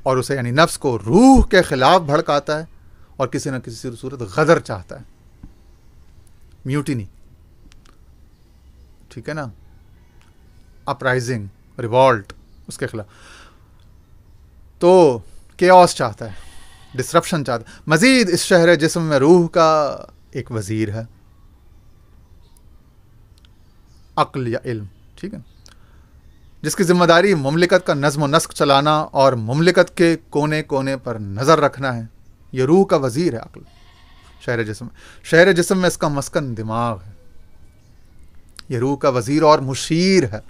اور اسے یعنی نفس کو روح کے خلاف بھڑکاتا ہے اور کسی نہ کسی صورت غدر چاہتا ہے، میوٹینی. ٹھیک ہے نا، اپرائزنگ، ریوالٹ، اس کے خلاف. تو کیوس چاہتا ہے، ڈسرپشن چاہتا ہے. مزید اس شہر جسم میں روح کا ایک وزیر ہے، عقل یا علم. ٹھیک ہے، جس کی ذمہ داری مملکت کا نظم و نسق چلانا اور مملکت کے کونے کونے پر نظر رکھنا ہے. یہ روح کا وزیر ہے عقل. شہر جسم میں اس کا مسکن دماغ ہے. یہ روح کا وزیر اور مشیر ہے.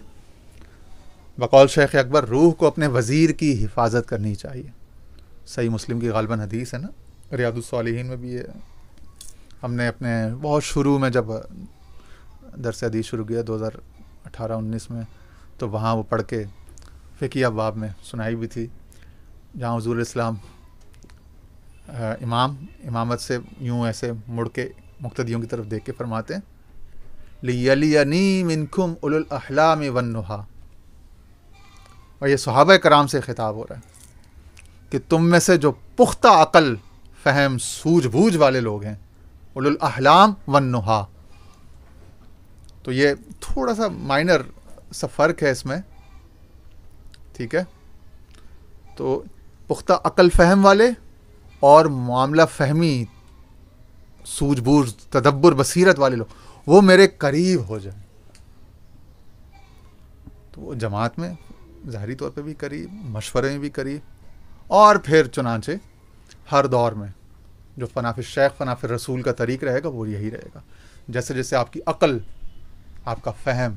بقول شیخ اکبر، روح کو اپنے وزیر کی حفاظت کرنی چاہیے. صحیح مسلم کی غالباً حدیث ہے نا، ریاض الصالحین میں بھی ہم نے اپنے بہت شروع میں جب درس حدیث شروع کیا 2018-19 میں، تو وہاں وہ پڑھ کے فقہ ابواب میں سنائی بھی تھی، جہاں حضور اسلام امامت سے یوں ایسے مڑ کے مقتدیوں کی طرف دیکھ کے فرماتے ہیں، لِيَلِيَنِي مِنْكُمْ أُولُو الْأَحْلَامِ وَالنُّہَىٰ. اور یہ صحابہ کرام سے خطاب ہو رہا ہے کہ تم میں سے جو پختہ عقل، فہم، سوجھ بوجھ والے لوگ ہیں، اولو الاحلام والنہا. تو یہ تھوڑا سا مائنر سا فرق ہے اس میں. ٹھیک ہے، تو پختہ عقل فہم والے اور معاملہ فہمی، سوجھ بوجھ، تدبر، بصیرت والے لوگ، وہ میرے قریب ہو جائیں. تو وہ جماعت میں ظاہری طور پہ بھی قریب، مشورے میں بھی قریب، اور پھر چنانچہ ہر دور میں جو فناف الشیخ فناف الرسول کا طریق رہے گا وہ یہی رہے گا. جیسے جیسے آپ کی عقل، آپ کا فہم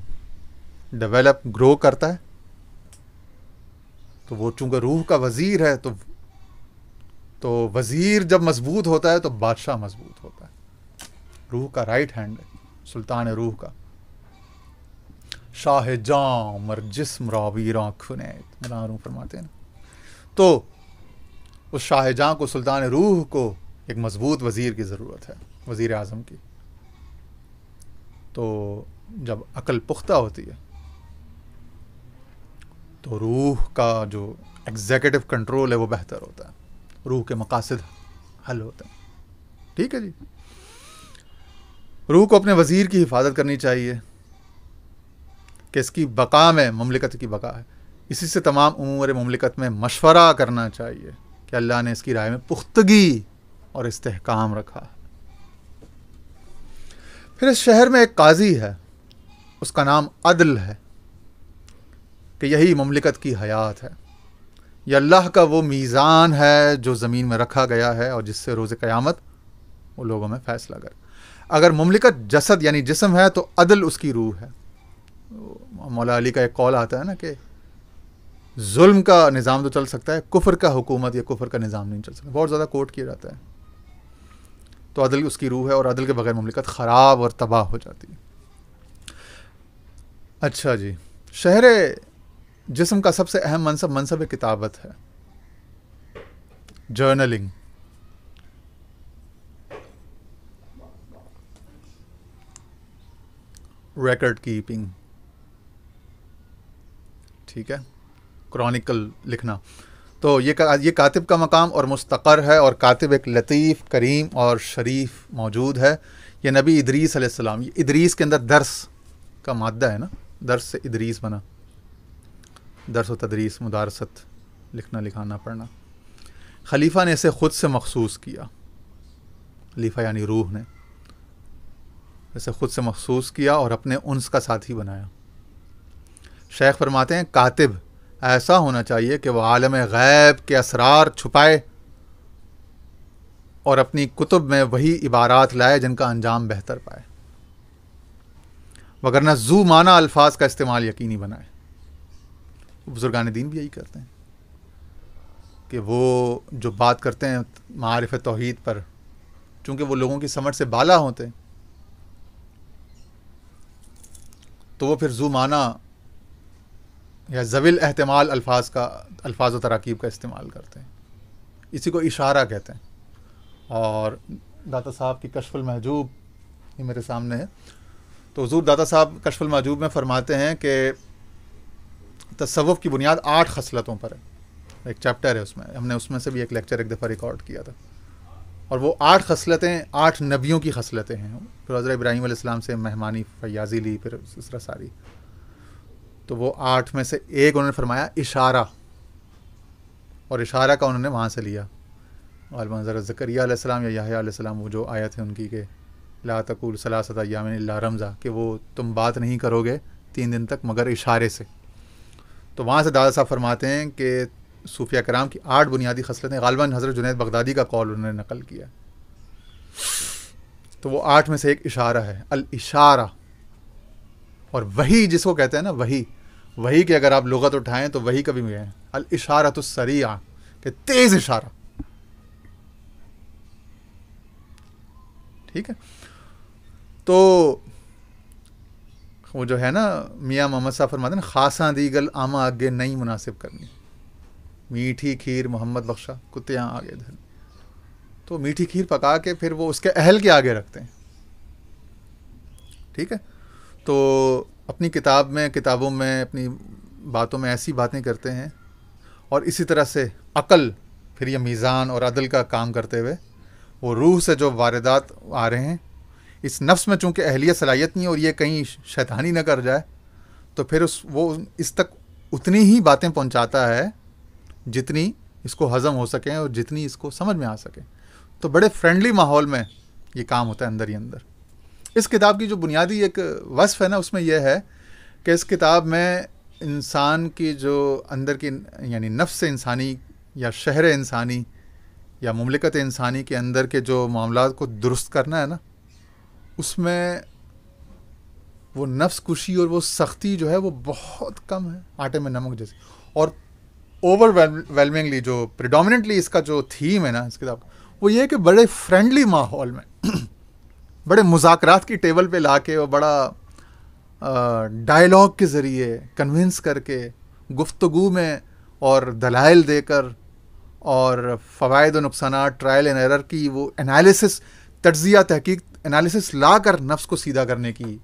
ڈیولپ، گرو کرتا ہے، تو وہ چونکہ روح کا وزیر ہے، تو وزیر جب مضبوط ہوتا ہے تو بادشاہ مضبوط ہوتا ہے. روح کا رائٹ ہینڈ ہے، سلطان روح کا. شاہ جاں مر جسم را ویراں کھنیت، مولانا روم فرماتے ہیں نا. تو اس شاہ جاں کو، سلطان روح کو ایک مضبوط وزیر کی ضرورت ہے، وزیر اعظم کی. تو جب عقل پختہ ہوتی ہے تو روح کا جو ایگزیکٹو کنٹرول ہے وہ بہتر ہوتا ہے، روح کے مقاصد حل ہوتے ہیں. ٹھیک ہے جی. روح کو اپنے وزیر کی حفاظت کرنی چاہیے کہ اس کی بقا میں، مملکت کی بقا ہے. اسی سے تمام امور مملکت میں مشورہ کرنا چاہیے کہ اللہ نے اس کی رائے میں پختگی اور استحکام رکھا ہے. پھر اس شہر میں ایک قاضی ہے، اس کا نام عدل ہے، کہ یہی مملکت کی حیات ہے. یہ اللہ کا وہ میزان ہے جو زمین میں رکھا گیا ہے اور جس سے روز قیامت وہ لوگوں میں فیصلہ کر. اگر مملکت جسد یعنی جسم ہے تو عدل اس کی روح ہے. مولا علی کا ایک قول آتا ہے نا کہ ظلم کا نظام تو چل سکتا ہے، کفر کا حکومت یا کفر کا نظام نہیں چل سکتا. بہت زیادہ کوٹ کیا جاتا ہے. تو عدل اس کی روح ہے، اور عدل کے بغیر مملکت خراب اور تباہ ہو جاتی ہے. اچھا جی. شہر جسم کا سب سے اہم منصب کتابت ہے، جرنلنگ. Record keeping. ٹھیک ہے. کرونیکل لکھنا. تو یہ کاتب کا مقام اور مستقر ہے، اور کاتب ایک لطیف، کریم اور شریف موجود ہے. یہ نبی ادریس علیہ السلام، یہ ادریس کے اندر درس کا مادہ ہے نا، درس سے ادریس بنا. درس و تدریس، مدارست، لکھنا، لکھانا، پڑھنا. خلیفہ نے اسے خود سے مخصوص کیا. خلیفہ یعنی روح نے اسے خود سے مخصوص کیا اور اپنے انس کا ساتھی بنایا. شیخ فرماتے ہیں کاتب ایسا ہونا چاہیے کہ وہ عالم غیب کے اسرار چھپائے اور اپنی کتب میں وہی عبارات لائے جن کا انجام بہتر پائے، وگرنہ ذو معنی الفاظ کا استعمال یقینی بنائے. بزرگان دین بھی یہی کرتے ہیں کہ وہ جو بات کرتے ہیں معارف توحید پر، چونکہ وہ لوگوں کی سمجھ سے بالا ہوتے ہیں، تو وہ پھر ذو معنی یا ذویل احتمال الفاظ و تراکیب کا استعمال کرتے ہیں. اسی کو اشارہ کہتے ہیں. اور داتا صاحب کی کشف المحجوب یہ میرے سامنے ہے. تو حضور داتا صاحب کشف المحجوب میں فرماتے ہیں کہ تصوف کی بنیاد 8 خصلتوں پر ہے. ایک چیپٹر ہے اس میں، ہم نے اس میں سے بھی ایک لیکچر ایک دفعہ ریکارڈ کیا تھا. اور وہ 8 خصلتیں 8 نبیوں کی خصلتیں ہیں. پھر حضرت ابراہیم علیہ السلام سے مہمانی فیاضی لی، پھر اس طرح ساری. تو وہ 8 میں سے ایک انہوں نے فرمایا اشارہ، اور اشارہ کا انہوں نے وہاں سے لیا. غالباً حضرت زکریا علیہ السلام یا یحییٰ علیہ السلام، وہ جو آیت ہے ان کی کہ لا تقول ثلاثۃ ایام الا رمزا، کہ وہ تم بات نہیں کرو گے 3 دن تک مگر اشارے سے. تو وہاں سے دادا صاحب فرماتے ہیں کہ صوفیہ کرام کی 8 بنیادی خصلتیں، غالباً حضرت جنید بغدادی کا قول انہوں نے نقل کیا. تو وہ 8 میں سے ایک اشارہ ہے، الاشارہ. اور وہی جس کو کہتے ہیں نا، وہی کہ اگر آپ لغت اٹھائیں تو وہی کبھی بھی ہے الاشارۃ السریعہ، کہ تیز اشارہ. ٹھیک ہے. تو وہ جو ہے نا میاں محمد صاحب فرماتے ہیں خاصاں دیگل آما آگے نہیں مناسب کرنی، میٹھی کھیر محمد بخشا کتیاں آگے دھرنی. تو میٹھی کھیر پکا کے پھر وہ اس کے اہل کے آگے رکھتے ہیں. ٹھیک ہے. تو اپنی کتابوں میں اپنی باتوں میں ایسی باتیں کرتے ہیں، اور اسی طرح سے عقل پھر یہ میزان اور عدل کا کام کرتے ہوئے وہ روح سے جو واردات آ رہے ہیں، اس نفس میں چونکہ اہلیت صلاحیت نہیں اور یہ کہیں شیطانی نہ کر جائے، تو پھر وہ اس تک اتنی ہی باتیں پہنچاتا ہے جتنی اس کو ہضم ہو سکیں اور جتنی اس کو سمجھ میں آ سکے. تو بڑے فرینڈلی ماحول میں یہ کام ہوتا ہے اندر ہی اندر. اس کتاب کی جو بنیادی ایک وصف ہے نا، اس میں یہ ہے کہ اس کتاب میں انسان کی جو اندر کی یعنی نفس انسانی یا شہر انسانی یا مملکت انسانی کے اندر کے جو معاملات کو درست کرنا ہے نا، اس میں وہ نفس کشی اور وہ سختی جو ہے وہ بہت کم ہے، آٹے میں نمک جیسی. اور اوور ویلمنگلی جو پریڈومیننٹلی اس کا جو تھیم ہے نا اس کتاب کا، وہ یہ ہے کہ بڑے فرینڈلی ماحول میں بڑے مذاکرات کی ٹیبل پہ لا کے اور بڑا ڈائلاگ کے ذریعے کنونس کر کے گفتگو میں اور دلائل دے کر اور فوائد و نقصانات ٹرائل اینڈ ایرر کی وہ انالیسس تجزیہ تحقیق انالیسس لا کر نفس کو سیدھا کرنے کی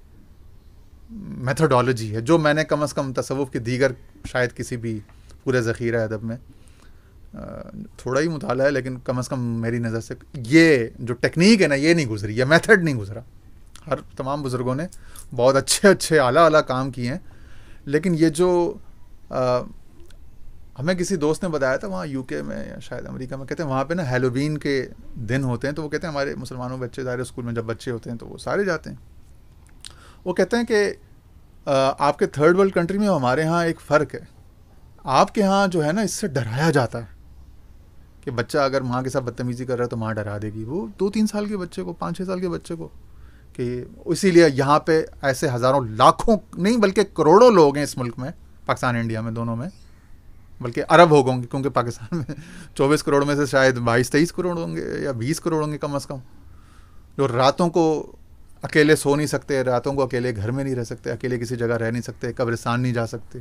میتھڈالوجی ہے، جو میں نے کم از کم تصوف کے دیگر شاید کسی بھی پورے ذخیرہ ادب میں تھوڑا ہی مطالعہ ہے، لیکن کم از کم میری نظر سے یہ جو ٹیکنیک ہے نا یہ نہیں گزری، یہ میتھڈ نہیں گزرا. ہر تمام بزرگوں نے بہت اچھے اعلیٰ کام کیے ہیں، لیکن یہ جو ہمیں کسی دوست نے بتایا تھا وہاں یو کے میں یا شاید امریکہ میں، کہتے ہیں وہاں پہ نا ہیلووین کے دن ہوتے ہیں، تو وہ کہتے ہیں ہمارے مسلمانوں بچے ظاہر اسکول میں جب بچے ہوتے ہیں تو وہ سارے جاتے ہیں. وہ کہتے ہیں کہ آپ کے تھرڈ ورلڈ کنٹری میں ہمارے ہاں ایک فرق ہے، آپ کے ہاں جو ہے نا اس سے ڈرایا جاتا ہے کہ بچہ اگر ماں کے ساتھ بدتمیزی کر رہا ہے تو ماں ڈرا دے گی، وہ 2-3 سال کے بچے کو 5-6 سال کے بچے کو. کہ اسی لیے یہاں پہ ایسے ہزاروں لاکھوں نہیں بلکہ کروڑوں لوگ ہیں اس ملک میں، پاکستان انڈیا میں دونوں میں، بلکہ ارب ہو گئے کیونکہ پاکستان میں 24 کروڑ میں سے شاید 22-23 کروڑ ہوں گے یا 20 کروڑ ہوں گے کم از کم، جو راتوں کو اکیلے سو نہیں سکتے، راتوں کو اکیلے گھر میں نہیں رہ سکتے، اکیلے کسی جگہ رہ نہیں سکتے، قبرستان نہیں جا سکتے.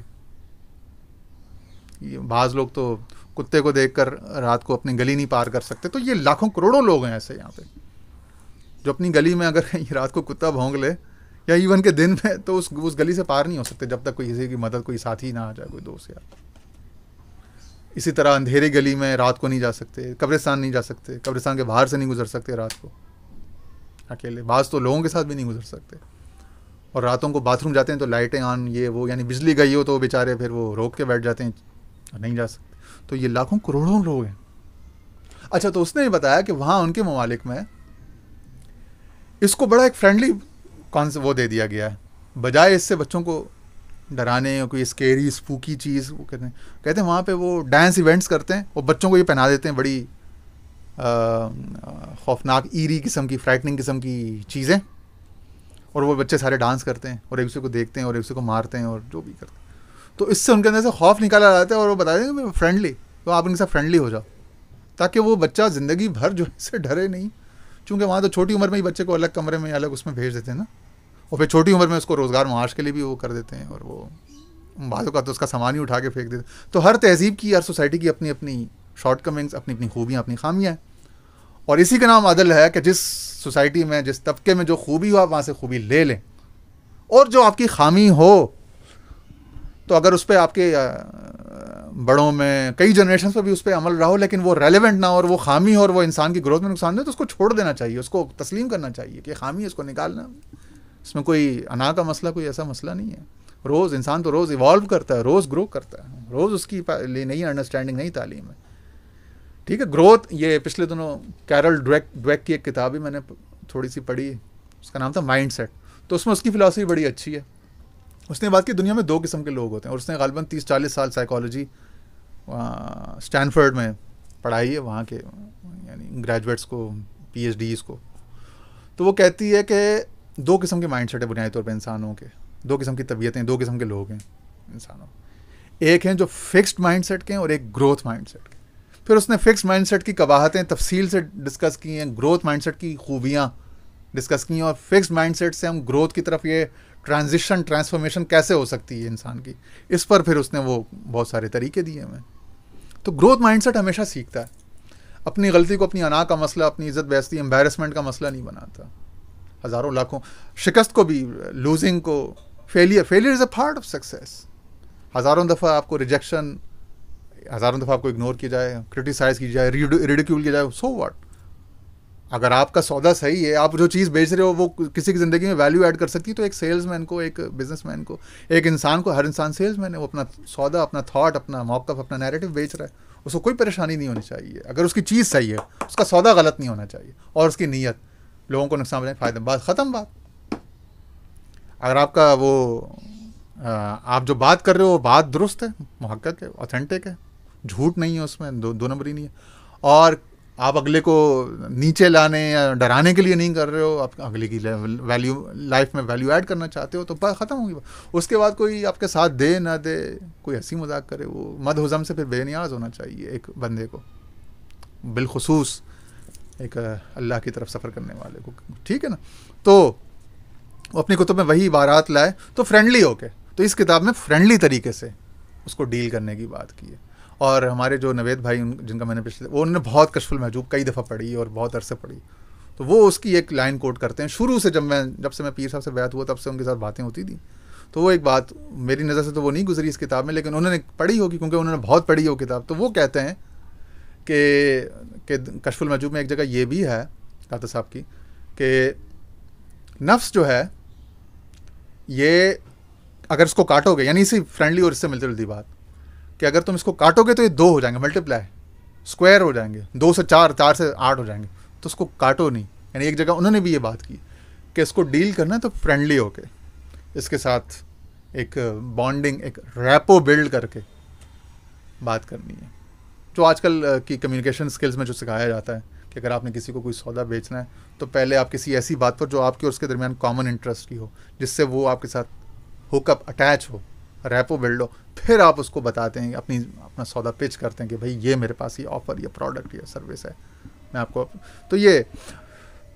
بعض لوگ تو کتے کو دیکھ کر رات کو اپنی گلی نہیں پار کر سکتے. تو یہ لاکھوں کروڑوں لوگ ہیں ایسے یہاں پہ جو اپنی گلی میں اگر رات کو کتا بھونک لے یا ایون کے دن میں تو اس گلی سے پار نہیں ہو سکتے جب تک کوئی کسی کی مدد کوئی ساتھی نہ آ جائے، کوئی دوست یار. اسی طرح اندھیری گلی میں رات کو نہیں جا سکتے، قبرستان نہیں جا سکتے، قبرستان کے باہر سے نہیں گزر سکتے رات کو اکیلے. بعض تو لوگوں کے ساتھ بھی نہیں گزر سکتے، اور راتوں کو باتھ روم جاتے ہیں تو لائٹیں آن یہ وہ، یعنی بجلی گئی ہو تو بیچارے پھر وہ روک کے بیٹھ جاتے ہیں، نہیں جا سکتے. تو یہ لاکھوں کروڑوں لوگ ہیں. اچھا تو اس نے بتایا کہ وہاں ان کے ممالک میں اس کو بڑا ایک فرینڈلی وہ دے دیا گیا ہے، بجائے اس سے بچوں کو ڈرانے یا کوئی اسکیری اسپوکی چیز. وہ کہتے ہیں وہاں پہ وہ ڈانس ایونٹس کرتے ہیں، وہ بچوں کو یہ پہنا دیتے ہیں بڑی خوفناک ایری قسم کی فرائٹنگ قسم کی چیزیں، اور وہ بچے سارے ڈانس کرتے ہیں اور ایک دوسرے کو دیکھتے ہیں اور ایک دوسرے کو مارتے ہیں اور جو بھی کرتے ہیں. تو اس سے ان کے اندر سے خوف نکالا جاتا ہے اور وہ بتا دیں گے فرینڈلی، تو آپ ان کے ساتھ فرینڈلی ہو جاؤ تاکہ وہ بچہ زندگی بھر جو اس سے ڈرے نہیں. چونکہ وہاں تو چھوٹی عمر میں ہی بچے کو الگ کمرے میں الگ اس میں بھیج دیتے ہیں نا، اور پھر چھوٹی عمر میں اس کو روزگار معاش کے لیے بھی وہ کر دیتے ہیں، اور وہ بعضوں کا تو اس کا سامان ہی اٹھا کے پھینک دیتے ہیں. تو ہر تہذیب کی، ہر سوسائٹی کی اپنی اپنی شارٹ کمنگس، اپنی اپنی خوبیاں، اپنی خامیاں ہیں، اور اسی کا نام عدل ہے کہ جس سوسائٹی میں جس طبقے میں جو خوبی ہو آپ وہاں سے خوبی لے لیں، اور جو آپ کی خامی ہو تو اگر اس پہ آپ کے بڑوں میں کئی جنریشنز پہ بھی اس پہ عمل رہا ہو لیکن وہ ریلیونٹ نہ ہو اور وہ خامی ہو اور وہ انسان کی گروتھ میں نقصان دے تو اس کو چھوڑ دینا چاہیے، اس کو تسلیم کرنا چاہیے کہ خامی ہے، اس کو نکالنا. اس میں کوئی انا کا مسئلہ، کوئی ایسا مسئلہ نہیں ہے. روز انسان تو روز ایوالو کرتا ہے، روز گرو کرتا ہے، روز اس کی نئی انڈرسٹینڈنگ، نئی تعلیم ہے. ٹھیک ہے. گروتھ، یہ پچھلے دنوں کیرل ڈویک کی ایک کتاب ہی میں نے تھوڑی سی پڑھی، اس کا نام تھا مائنڈ سیٹ. تو اس میں اس کی فلاسفی بڑی اچھی ہے. اس نے بات کی دنیا میں 2 قسم کے لوگ ہوتے ہیں، اور اس نے غالباً 30-40 سال سائیکالوجی اسٹینفرڈ میں پڑھائی ہے، وہاں کے یعنی گریجویٹس کو، پی ایچ ڈیز کو. تو وہ کہتی ہے کہ 2 قسم کے مائنڈ سیٹ ہے بنیادی طور پہ انسانوں کے، 2 قسم کی طبیعتیں، 2 قسم کے لوگ ہیں انسانوں. ایک ہیں جو فکسڈ مائنڈ سیٹ کے ہیں اور ایک گروتھ مائنڈ سیٹ کے. پھر اس نے فکسڈ مائنڈ سیٹ کی قباحتیں تفصیل سے ڈسکس کی ہیں، گروتھ مائنڈ سیٹ کی خوبیاں ڈسکس کی ہیں، اور فکسڈ مائنڈ سیٹ سے ہم گروتھ کی طرف یہ ٹرانسفارمیشن کیسے ہو سکتی ہے انسان کی، اس پر پھر اس نے وہ بہت سارے طریقے دیے ہمیں. تو گروتھ مائنڈ سیٹ ہمیشہ سیکھتا ہے، اپنی غلطی کو اپنی انا کا مسئلہ، اپنی عزت بیزتی، امبیرسمنٹ کا مسئلہ نہیں بناتا. ہزاروں لاکھوں شکست کو بھی، لوزنگ کو، failure is a part of success. ہزاروں دفعہ آپ کو ریجیکشن، ہزاروں دفعہ آپ کو اگنور کیا جائے، کرٹیسائز کی جائے، ریڈیکیول کیا جائے، سو واٹ. اگر آپ کا سودا صحیح ہے، آپ جو چیز بیچ رہے ہو وہ کسی کی زندگی میں ویلیو ایڈ کر سکتی، تو ایک سیلز مین کو، ایک بزنس مین کو، ایک انسان کو، ہر انسان سیلز مین ہے، وہ اپنا سودا، اپنا تھاٹ، اپنا موقف، اپنا نیریٹو بیچ رہا ہے. اس کو کوئی پریشانی نہیں ہونی چاہیے اگر اس کی چیز صحیح ہے، اس کا سودا غلط نہیں ہونا چاہیے، اور اس کی نیت لوگوں کو نقصان پہنچائے، فائدہ، بات ختم. بات اگر آپ کا وہ آپ جو بات کر رہے ہو بات درست ہے، محقق ہے، اوتھینٹک ہے، جھوٹ نہیں ہے اس میں، دو نمبری نہیں ہے، اور آپ اگلے کو نیچے لانے یا ڈرانے کے لیے نہیں کر رہے ہو، آپ اگلے کی ویلیو لائف میں ویلیو ایڈ کرنا چاہتے ہو، تو بات ختم ہوگی. اس کے بعد کوئی آپ کے ساتھ دے نہ دے، کوئی ہنسی مذاق کرے، وہ مد ہضم سے پھر بے نیاز ہونا چاہیے ایک بندے کو، بالخصوص ایک اللہ کی طرف سفر کرنے والے کو. ٹھیک ہے نا. تو وہ اپنی کتب میں وہی عبارات لائے تو فرینڈلی ہو کے، تو اس کتاب میں فرینڈلی طریقے سے اس کو ڈیل کرنے کی بات کی ہے. اور ہمارے جو نوید بھائی جن کا میں نے پچھلے، وہ انہوں نے بہت کشف المحجوب کئی دفعہ پڑھی اور بہت عرصے پڑھی، تو وہ اس کی ایک لائن کوٹ کرتے ہیں شروع سے. جب سے میں پیر صاحب سے بیعت ہوا تب سے ان کے ساتھ باتیں ہوتی تھیں، تو وہ ایک بات میری نظر سے تو وہ نہیں گزری اس کتاب میں، لیکن انہوں نے پڑھی ہوگی کیونکہ انہوں نے بہت پڑھی ہے وہ کتاب. تو وہ کہتے ہیں کہ کشف المحجوب میں ایک جگہ یہ بھی ہے داتا صاحب کی کہ نفس جو ہے یہ اگر اس کو کاٹو گے، یعنی اسی فرینڈلی اور اس سے ملتی جلتی بات کہ اگر تم اس کو کاٹو گے تو یہ 2 ہو جائیں گے، ملٹیپلائی اسکوائر ہو جائیں گے، 2 سے 4، 4 سے 8 ہو جائیں گے، تو اس کو کاٹو نہیں. یعنی ایک جگہ انہوں نے بھی یہ بات کی کہ اس کو ڈیل کرنا ہے تو فرینڈلی ہو کے اس کے ساتھ ایک بانڈنگ، ایک ریپو بلڈ کر کے بات کرنی ہے. جو آج کل کی کمیونیکیشن سکلز میں جو سکھایا جاتا ہے کہ اگر آپ نے کسی کو کوئی سودا بیچنا ہے تو پہلے آپ کسی ایسی بات پر جو آپ کے اور اس کے درمیان کامن انٹرسٹ کی ہو، جس سے وہ آپ کے ساتھ ہوک اپ اٹیچ ہو، ریپو بلڈ ہو، پھر آپ اس کو بتاتے ہیں، اپنا سودا پچ کرتے ہیں کہ بھائی یہ میرے پاس یہ آفر، یہ پروڈکٹ، یہ سروس ہے، میں آپ کو.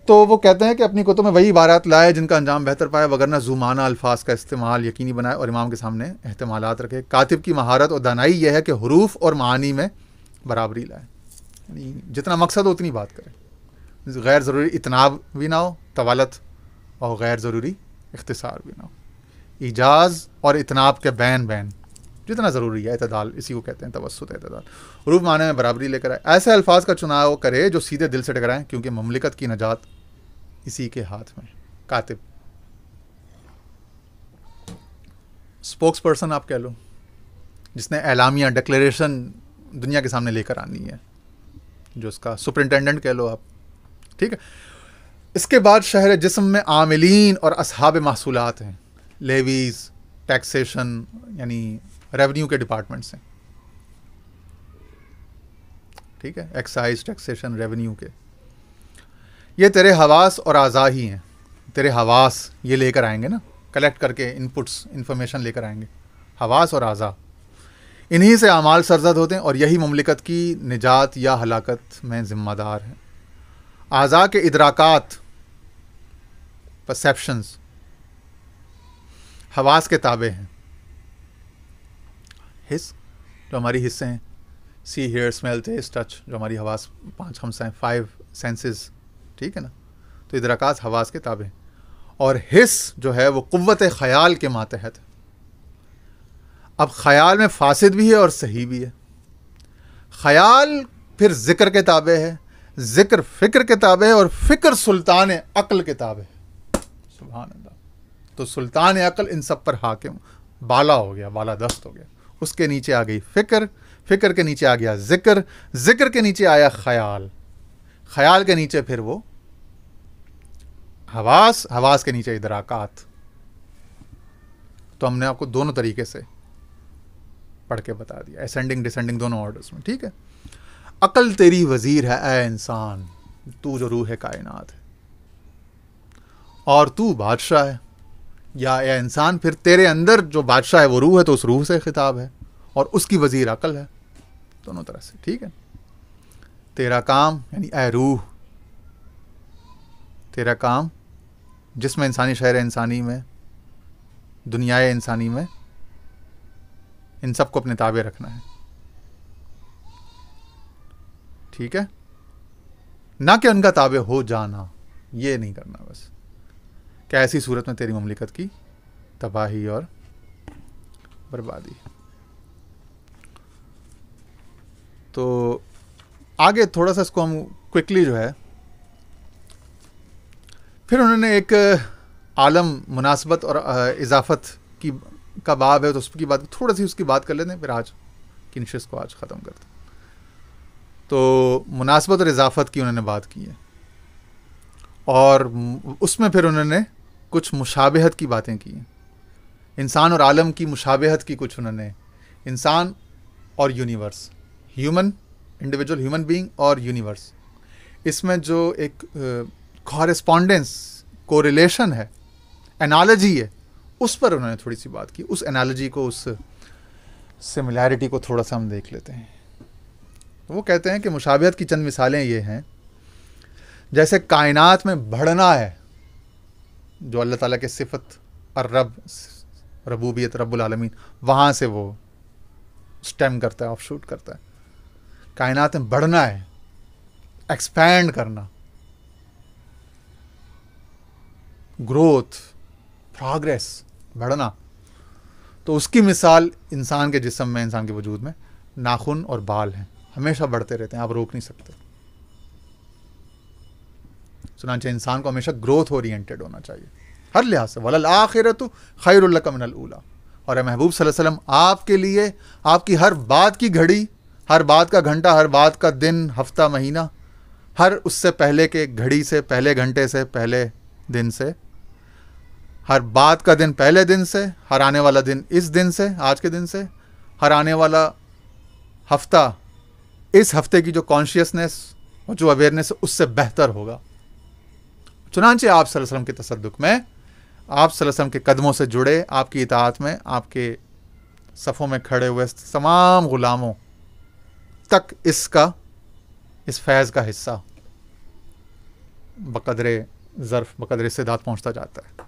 تو وہ کہتے ہیں کہ اپنی کتب میں وہی عبارات لائے جن کا انجام بہتر پائے، وگرنہ زومانہ الفاظ کا استعمال یقینی بنائے اور امام کے سامنے احتمالات رکھے. کاتب کی مہارت اور دانائی یہ ہے کہ حروف اور معانی میں برابری لائے، یعنی جتنا مقصد ہو اتنی بات کرے، غیر ضروری اتناب بھی نہ ہو، طوالت، اور غیر ضروری اختصار بھی نہ ہو. ایجاز اور اتناب کے بین جتنا ضروری ہے، اعتدال، اسی کو کہتے ہیں توسط، اعتدال. حروف معنی میں برابری لے کر آئے، ایسے الفاظ کا چناؤ کرے جو سیدھے دل سے ٹکرائیں، کیونکہ مملکت کی نجات اسی کے ہاتھ میں. کاتب، اسپوکس پرسن آپ کہہ لو، جس نے اعلامیہ، ڈکلیریشن دنیا کے سامنے لے کر آنی ہے، جو اس کا سپرنٹینڈنٹ کہہ لو آپ، ٹھیک ہے. اس کے بعد شہر جسم میں عاملین اور اصحاب محصولات ہیں، لیویز، ٹیکسیشن، یعنی ریونیو کے ڈپارٹمنٹس ہیں، ٹھیک ہے، ایکسائز، ٹیکسیشن، ریونیو کے. یہ تیرے حواس اور اعضاء ہی ہیں. تیرے حواس یہ لے کر آئیں گے نا، کلیکٹ کر کے انپٹس، انفارمیشن لے کر آئیں گے. حواس اور اعضاء، انہی سے اعمال سرزد ہوتے ہیں اور یہی مملکت کی نجات یا ہلاکت میں ذمہ دار ہیں. اعضاء کے ادراکات، پرسیپشنز، حواس کے تابع ہیں. حس، جو ہماری حصے ہیں، سی، ہیئر، اسمیل، ٹیسٹ، ٹچ، جو ہماری حواس 5 خمسہ ہیں، 5 سینسز، ٹھیک ہے نا. تو ادراکات حواس کے تابع ہیں. اور حس جو ہے وہ قوت خیال کے ماتحت ہے. اب خیال میں فاسد بھی ہے اور صحیح بھی ہے. خیال پھر ذکر کے تابع ہے، ذکر فکر کے تابع ہے، اور فکر سلطان عقل کے تابع ہے. سبحان اللہ. تو سلطان عقل ان سب پر حاکم، بالا ہو گیا، بالا دست ہو گیا. اس کے نیچے آ گئی فکر، فکر کے نیچے آ گیا ذکر، ذکر کے نیچے آیا خیال، خیال کے نیچے پھر وہ حواس، حواس کے نیچے ادراکات. تو ہم نے آپ کو دونوں طریقے سے پڑھ کے بتا دیا، اسینڈنگ ڈسینڈنگ دونوں آرڈرز میں، ٹھیک ہے. عقل تیری وزیر ہے اے انسان، تو جو روح کائنات ہے، اور تو بادشاہ ہے. یا اے انسان، پھر تیرے اندر جو بادشاہ ہے وہ روح ہے، تو اس روح سے خطاب ہے، اور اس کی وزیر عقل ہے. دونوں طرح سے، ٹھیک ہے. تیرا کام، یعنی اے روح، تیرا کام جسم انسانی، شہر انسانی میں، دنیا انسانی میں، ان سب کو اپنے تابع رکھنا ہے، ٹھیک ہے. نہ کہ ان کا تابع ہو جانا، یہ نہیں کرنا بس، کہ ایسی صورت میں تیری مملکت کی تباہی اور بربادی. تو آگے تھوڑا سا اس کو ہم کوئکلی جو ہے، پھر انہوں نے ایک عالم مناسبت اور اضافت کی کا باب ہے، تو اس کی بات تھوڑا سی اس کی بات کر لیتے ہیں، پھر آج کی نشست کو آج ختم کرتے ہیں. تو مناسبت اور اضافت کی انہوں نے بات کی ہے، اور اس میں پھر انہوں نے کچھ مشابہت کی باتیں کی ہیں. انسان اور عالم کی مشابہت کی کچھ انہوں نے، انسان اور universe, human, individual human being اور یونیورس، اس میں جو ایک کورسپونڈنس، کوریلیشن ہے، انالوجی ہے، اس پر انہوں نے تھوڑی سی بات کی. اس انالوجی کو، اس سملیرٹی کو تھوڑا سا ہم دیکھ لیتے ہیں. وہ کہتے ہیں کہ مشابہت کی چند مثالیں یہ ہیں، جیسے کائنات میں بڑھنا ہے، جو اللہ تعالیٰ کے صفت الرب، ربوبیت، رب العالمین، وہاں سے وہ سٹیم کرتا ہے، آف شوٹ کرتا ہے. کائنات میں بڑھنا ہے، ایکسپینڈ کرنا، گروتھ، پروگریس، بڑھنا. تو اس کی مثال انسان کے جسم میں، انسان کے وجود میں ناخن اور بال ہیں، ہمیشہ بڑھتے رہتے ہیں، آپ روک نہیں سکتے. چنانچہ انسان کو ہمیشہ گروتھ اورینٹڈ ہونا چاہیے ہر لحاظ سے. وَلَلْآخِرَةُ خَيْرٌ لَكَ مِنَ الْأُولَىٰ. اور اے محبوب صلی اللہ علیہ وسلم، آپ کے لیے آپ کی ہر بات کی گھڑی، ہر بات کا گھنٹہ، ہر بات کا دن، ہفتہ، مہینہ، ہر اس سے پہلے کے گھڑی سے، پہلے گھنٹے سے، پہلے دن سے، ہر بات کا دن پہلے دن سے، ہر آنے والا دن اس دن سے، آج کے دن سے، ہر آنے والا ہفتہ اس ہفتے کی جو کانشیسنس اور جو اویئرنیس اس سے بہتر ہوگا. چنانچہ آپ صلی اللہ علیہ وسلم کے تصدق میں، آپ صلی اللہ علیہ وسلم کے قدموں سے جڑے، آپ کی اطاعت میں، آپ کے صفوں میں کھڑے ہوئے تمام غلاموں تک اس فیض کا حصہ بقدر ظرف، بقدر استعداد پہنچتا جاتا ہے.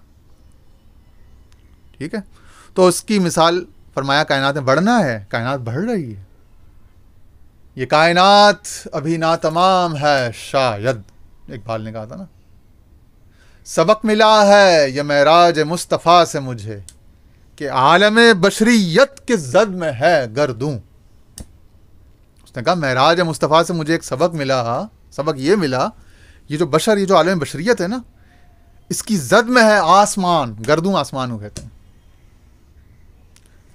ٹھیک ہے. تو اس کی مثال فرمایا کائنات میں بڑھنا ہے، کائنات بڑھ رہی ہے. یہ کائنات ابھی ناتمام ہے شاید، اقبال نے کہا تھا نا، سبق ملا ہے یہ معراج مصطفیٰ سے مجھے کہ عالم بشریت کے زد میں ہے گردوں. اس نے کہا معراج مصطفیٰ سے مجھے ایک سبق ملا، سبق یہ ملا، یہ جو بشر، یہ جو عالم بشریت ہے نا، اس کی زد میں ہے آسمان، گردوں آسمان کو کہتے ہیں.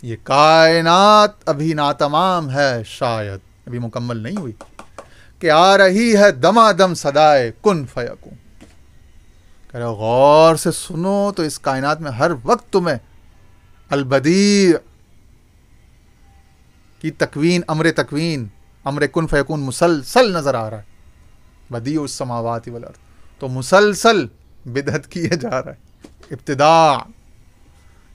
یہ کائنات ابھی ناتمام ہے شاید، ابھی مکمل نہیں ہوئی، کہ آ رہی ہے دمادم صدائے کن فیکون. کہہ رہا غور سے سنو تو اس کائنات میں ہر وقت تمہیں البدیع کی تکوین، امر کن فیکون مسلسل نظر آ رہا ہے. بدیع السماوات والارض، تو مسلسل بدعت کیے جا رہا ہے، ابتداء.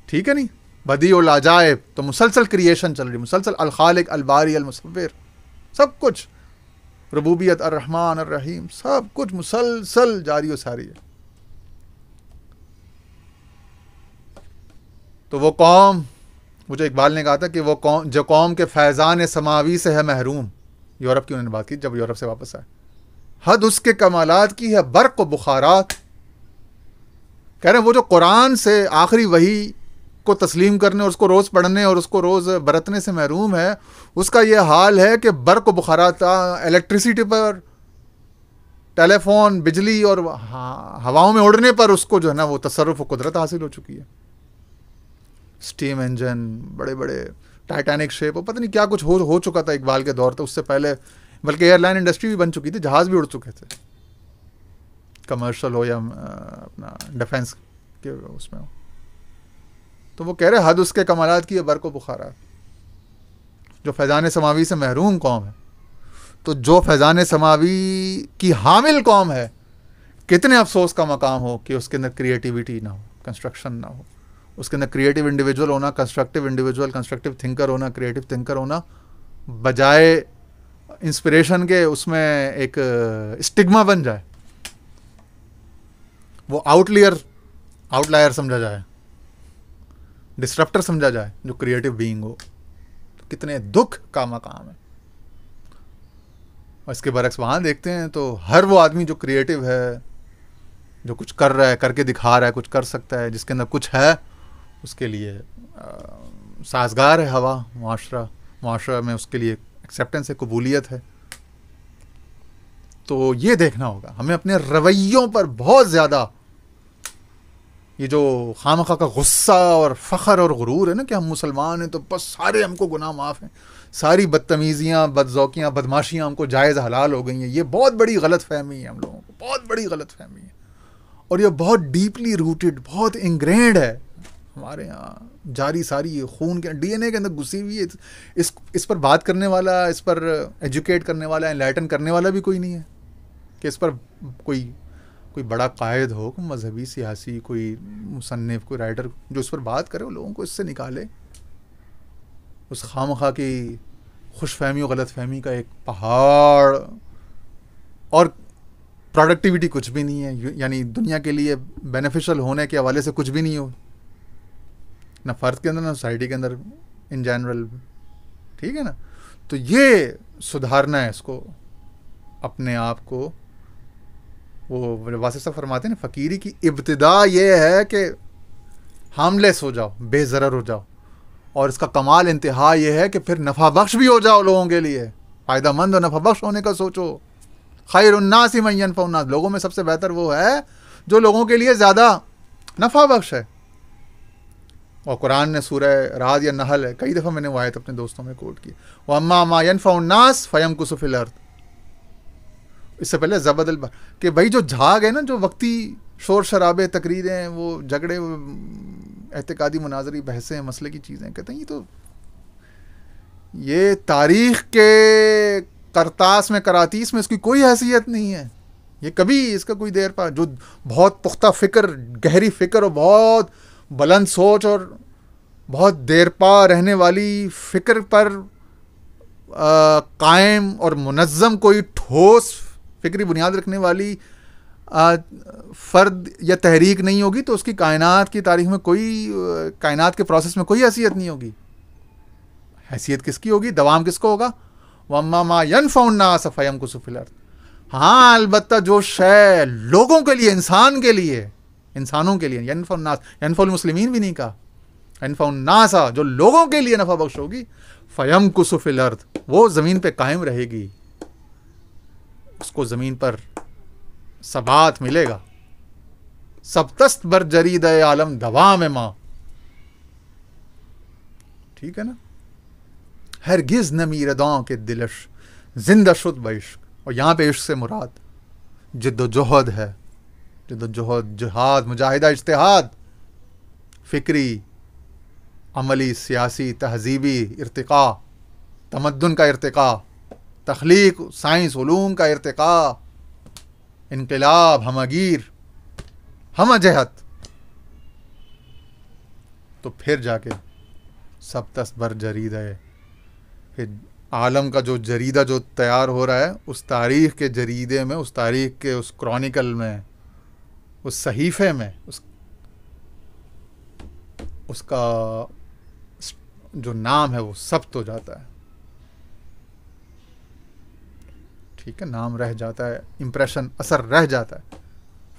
ٹھیک ہے نہیں، بدیع العجائب، تو مسلسل کریشن چل رہی، مسلسل الخالق الباری المصور، سب کچھ ربوبیت، الرحمن الرحیم، سب کچھ مسلسل جاری و ساری ہے. تو وہ قوم، وہ جو اقبال نے کہا تھا کہ وہ قوم، جو قوم کے فیضان سماوی سے ہے محروم، یورپ کی انہوں نے بات کی جب یورپ سے واپس آئے، حد اس کے کمالات کی ہے برق و بخارات. کہہ رہے ہیں وہ جو قرآن سے آخری وحی کو تسلیم کرنے اور اس کو روز پڑھنے اور اس کو روز برتنے سے محروم ہے، اس کا یہ حال ہے کہ برق و بخارات، الیکٹریسٹی پر، ٹیلی فون، بجلی اور ہواؤں میں اڑنے پر اس کو جو ہے نا وہ تصرف و قدرت حاصل ہو چکی ہے. اسٹیم انجن، بڑے بڑے ٹائٹینک شپ، پتہ نہیں کیا کچھ ہو چکا تھا اقبال کے دور تک، اس سے پہلے بلکہ ایئر لائن انڈسٹری بھی بن چکی تھی، جہاز بھی اڑ چکے تھے، کمرشل ہو یا اپنا ڈیفینس کے اس میں ہو. تو وہ کہہ رہے حد اس کے کمالات کی ہے برق و بخارات. جو فیضان سماوی سے محروم قوم ہے، تو جو فیضان سماوی کی حامل قوم ہے، کتنے افسوس کا مقام ہو کہ اس کے اندر کریٹیویٹی نہ ہو، کنسٹرکشن نہ ہو، اس کے اندر کریٹیو انڈیویجول ہونا، کنسٹرکٹیو انڈیویجول، کنسٹرکٹیو تھنکر ہونا، کریٹیو تھنکر ہونا، بجائے انسپریشن کے اس میں ایک اسٹگما بن جائے، وہ آؤٹ لائر سمجھا جائے، ڈسرپٹر سمجھا جائے جو کریٹیو بینگ ہو. تو کتنے دکھ کا مقام ہے. اور اس کے برعکس وہاں دیکھتے ہیں تو ہر وہ آدمی جو کریٹیو ہے، جو کچھ کر رہا ہے، کر کے دکھا رہا ہے، کچھ کر سکتا ہے، جس کے اندر کچھ ہے، اس کے لیے سازگار ہے ہوا، معاشرہ میں اس کے لیے ایکسیپٹنس ہے، قبولیت ہے. تو یہ دیکھنا ہوگا ہمیں اپنے رویوں پر بہت زیادہ، یہ جو خامخواہ کا غصہ اور فخر اور غرور ہے نا کہ ہم مسلمان ہیں تو بس سارے ہم کو گناہ معاف ہیں، ساری بدتمیزیاں، بدذوقیاں، بدماشیاں ہم کو جائز حلال ہو گئی ہیں. یہ بہت بڑی غلط فہمی ہے ہم لوگوں کو، بہت بڑی غلط فہمی ہے، اور یہ بہت ڈیپلی روٹڈ، بہت انگرینڈ ہے ہمارے یہاں، جاری ساری خون کے ڈی این اے کے اندر گھسی ہوئی ہے. اس پر بات کرنے والا، اس پر ایجوکیٹ کرنے والا، انلائٹن کرنے والا بھی کوئی نہیں ہے کہ اس پر کوئی بڑا قائد ہو، کوئی مذہبی، سیاسی، کوئی مصنف، کوئی رائٹر جو اس پر بات کرے، وہ لوگوں کو اس سے نکالے، اس خامخواہ کی خوش فہمی و غلط فہمی کا ایک پہاڑ. اور پروڈکٹیوٹی کچھ بھی نہیں ہے، یعنی دنیا کے لیے بینیفیشل ہونے کے حوالے سے کچھ بھی نہیں ہو، نہ فرد کے اندر نہ سوسائٹی کے اندر ان جنرل. ٹھیک ہے نا. تو یہ سدھارنا ہے اس کو، اپنے آپ کو. وہ واسف صاحب فرماتے ہیں نا، فقیری کی ابتدا یہ ہے کہ ہارملیس ہو جاؤ، بے ضرر ہو جاؤ، اور اس کا کمال انتہا یہ ہے کہ پھر نفع بخش بھی ہو جاؤ لوگوں کے لیے، فائدہ مند اور نفع بخش ہونے کا سوچو. خیر الناس من ینفع الناس، لوگوں میں سب سے بہتر وہ ہے جو لوگوں کے لیے زیادہ نفع بخش ہے. اور قرآن نے سورہ رعد یا نحل ہے، کئی دفعہ میں نے وہ آیت اپنے دوستوں میں کوٹ کی، وَأَمَّا مَا يَنْفَعُ النَّاسَ فَيَمْكُثُ فِي الْأَرْضِ. اس سے پہلے زبد البر، کہ بھائی جو جھاگ ہے نا، جو وقتی شور شرابے، تقریریں، وہ جھگڑے، اعتقادی مناظری، بحثیں، مسئلے کی چیزیں، کہتے ہیں یہ تاریخ کے کرتاس میں، کراتیس میں اس کی کوئی حیثیت نہیں ہے. یہ کبھی اس کا کوئی دیر پا، جو بہت پختہ فکر، گہری فکر اور بہت بلند سوچ اور بہت دیر پا رہنے والی فکر پر قائم اور منظم کوئی ٹھوس فکری بنیاد رکھنے والی فرد یا تحریک نہیں ہوگی، تو اس کی کائنات کی تاریخ میں کائنات کے پروسیس میں کوئی حیثیت نہیں ہوگی. حیثیت کس کی ہوگی؟ دوام کس کو ہوگا؟ وَأَمَّا مَا يَنْفَعُ النَّاسَ فَيَمْكُثُ فِي الْأَرْضِ. ہاں البتہ جو شے لوگوں کے لیے، انسان کے لیے، انسانوں کے لیے، يَنْفَعُ النَّاسَ، يَنْفَعُ الْمُسْلِمِينَ بھی نہیں کہا، يَنْفَعُ النَّاسَ، جو لوگوں کے لیے نفع بخش ہوگی، فَيَمْكُثُ فِي الْأَرْضِ، وہ زمین پہ قائم رہے گی، اس کو زمین پر ثبات ملے گا. سبتست بر جرید عالم دوام ماں. ٹھیک ہے نا. ہرگز نمیرداں کے دلش زندہ شد بعشق. اور یہاں پہ عشق سے مراد جد و جہد ہے، جد و جہد، جہاد، مجاہدہ، اجتہاد، فکری، عملی، سیاسی، تہذیبی ارتقاء، تمدن کا ارتقاء، تخلیق، سائنس، علوم کا ارتقاء، انقلاب، ہمگیر، ہمہ جہت. تو پھر جا کے سب تصبر جرید ہے، پھر عالم کا جو جریدہ جو تیار ہو رہا ہے، اس تاریخ کے جریدے میں، اس تاریخ کے اس کرونیکل میں، اس صحیفے میں، اس کا جو نام ہے وہ ثبت ہو جاتا ہے. ٹھیک ہے، نام رہ جاتا ہے، امپریشن، اثر رہ جاتا ہے.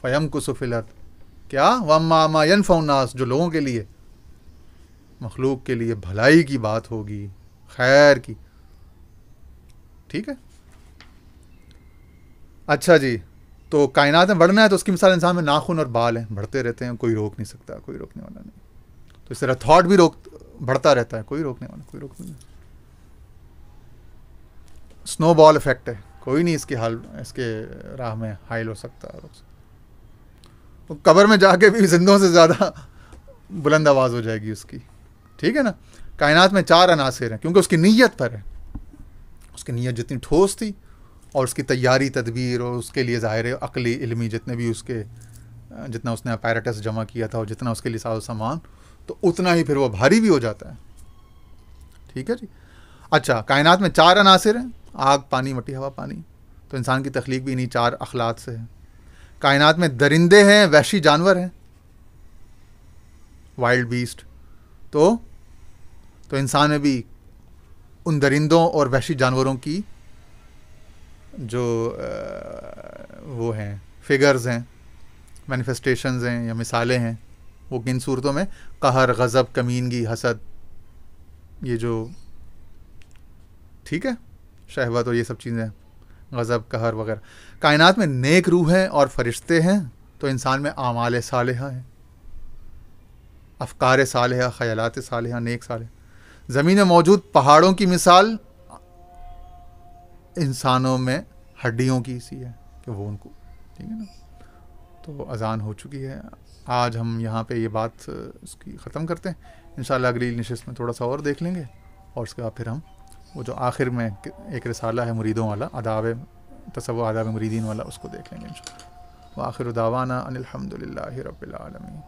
فَيَمْكُثُ فِي الْأَرْضِ، کیا؟ وَأَمَّا مَا يَنْفَعُ النَّاسَ، جو لوگوں کے لیے، مخلوق کے لیے بھلائی کی بات ہوگی، خیر کی. ٹھیک ہے. اچھا جی، تو کائنات میں بڑھنا ہے تو اس کی مثال انسان میں ناخن اور بال ہیں، بڑھتے رہتے ہیں، کوئی روک نہیں سکتا، کوئی روکنے والا نہیں. تو اس طرح تھاٹ بھی بڑھتا رہتا ہے، کوئی روکنے والا، کوئی روکنے والا. سنو بال افیکٹ ہے، کوئی نہیں اس کے راہ میں حائل ہو سکتا. وہ قبر میں جا کے بھی زندوں سے زیادہ بلند آواز ہو جائے گی اس کی. ٹھیک ہے نا. کائنات میں 4 عناصر ہیں، کیونکہ اس کی نیت پر ہے. اس کی نیت جتنی ٹھوس تھی، اور اس کی تیاری، تدبیر، اور اس کے لیے ظاہر عقلی، علمی، جتنے بھی جتنا اس نے اپیرٹس جمع کیا تھا، اور جتنا اس کے لیے ساز و سامان، تو اتنا ہی پھر وہ بھاری بھی ہو جاتا ہے. ٹھیک ہے جی. اچھا، کائنات میں 4 عناصر ہیں، آگ، پانی، مٹی، ہوا، پانی. تو انسان کی تخلیق بھی انہی 4 اخلاق سے ہے. کائنات میں درندے ہیں، وحشی جانور ہیں، وائلڈ بیسٹ. تو انسان میں بھی ان درندوں اور وحشی جانوروں کی جو وہ ہیں، فگرز ہیں، مینیفیسٹیشنز ہیں یا مثالیں ہیں، وہ کن صورتوں میں؟ قہر، غضب، کمینگی، حسد، یہ جو ٹھیک ہے، شہوت اور یہ سب چیزیں، غضب، قہر وغیرہ. کائنات میں نیک روحیں اور فرشتے ہیں، تو انسان میں اعمال صالحہ ہیں، افکار صالحہ، خیالات صالحہ، نیک صالح. زمین میں موجود پہاڑوں کی مثال انسانوں میں ہڈیوں کی سی ہے کہ وہ ان کو. ٹھیک ہے نا. تو اذان ہو چکی ہے. آج ہم یہاں پہ یہ بات اس کی ختم کرتے ہیں. انشاءاللہ اگلی نشست میں تھوڑا سا اور دیکھ لیں گے، اور اس کے بعد پھر ہم وہ جو آخر میں ایک رسالہ ہے مریدوں والا، آداب تصوف، آداب مریدین والا، اس کو دیکھ لیں گے انشاءاللہ. وآخر دعوانا ان الحمد للہ رب العالمین.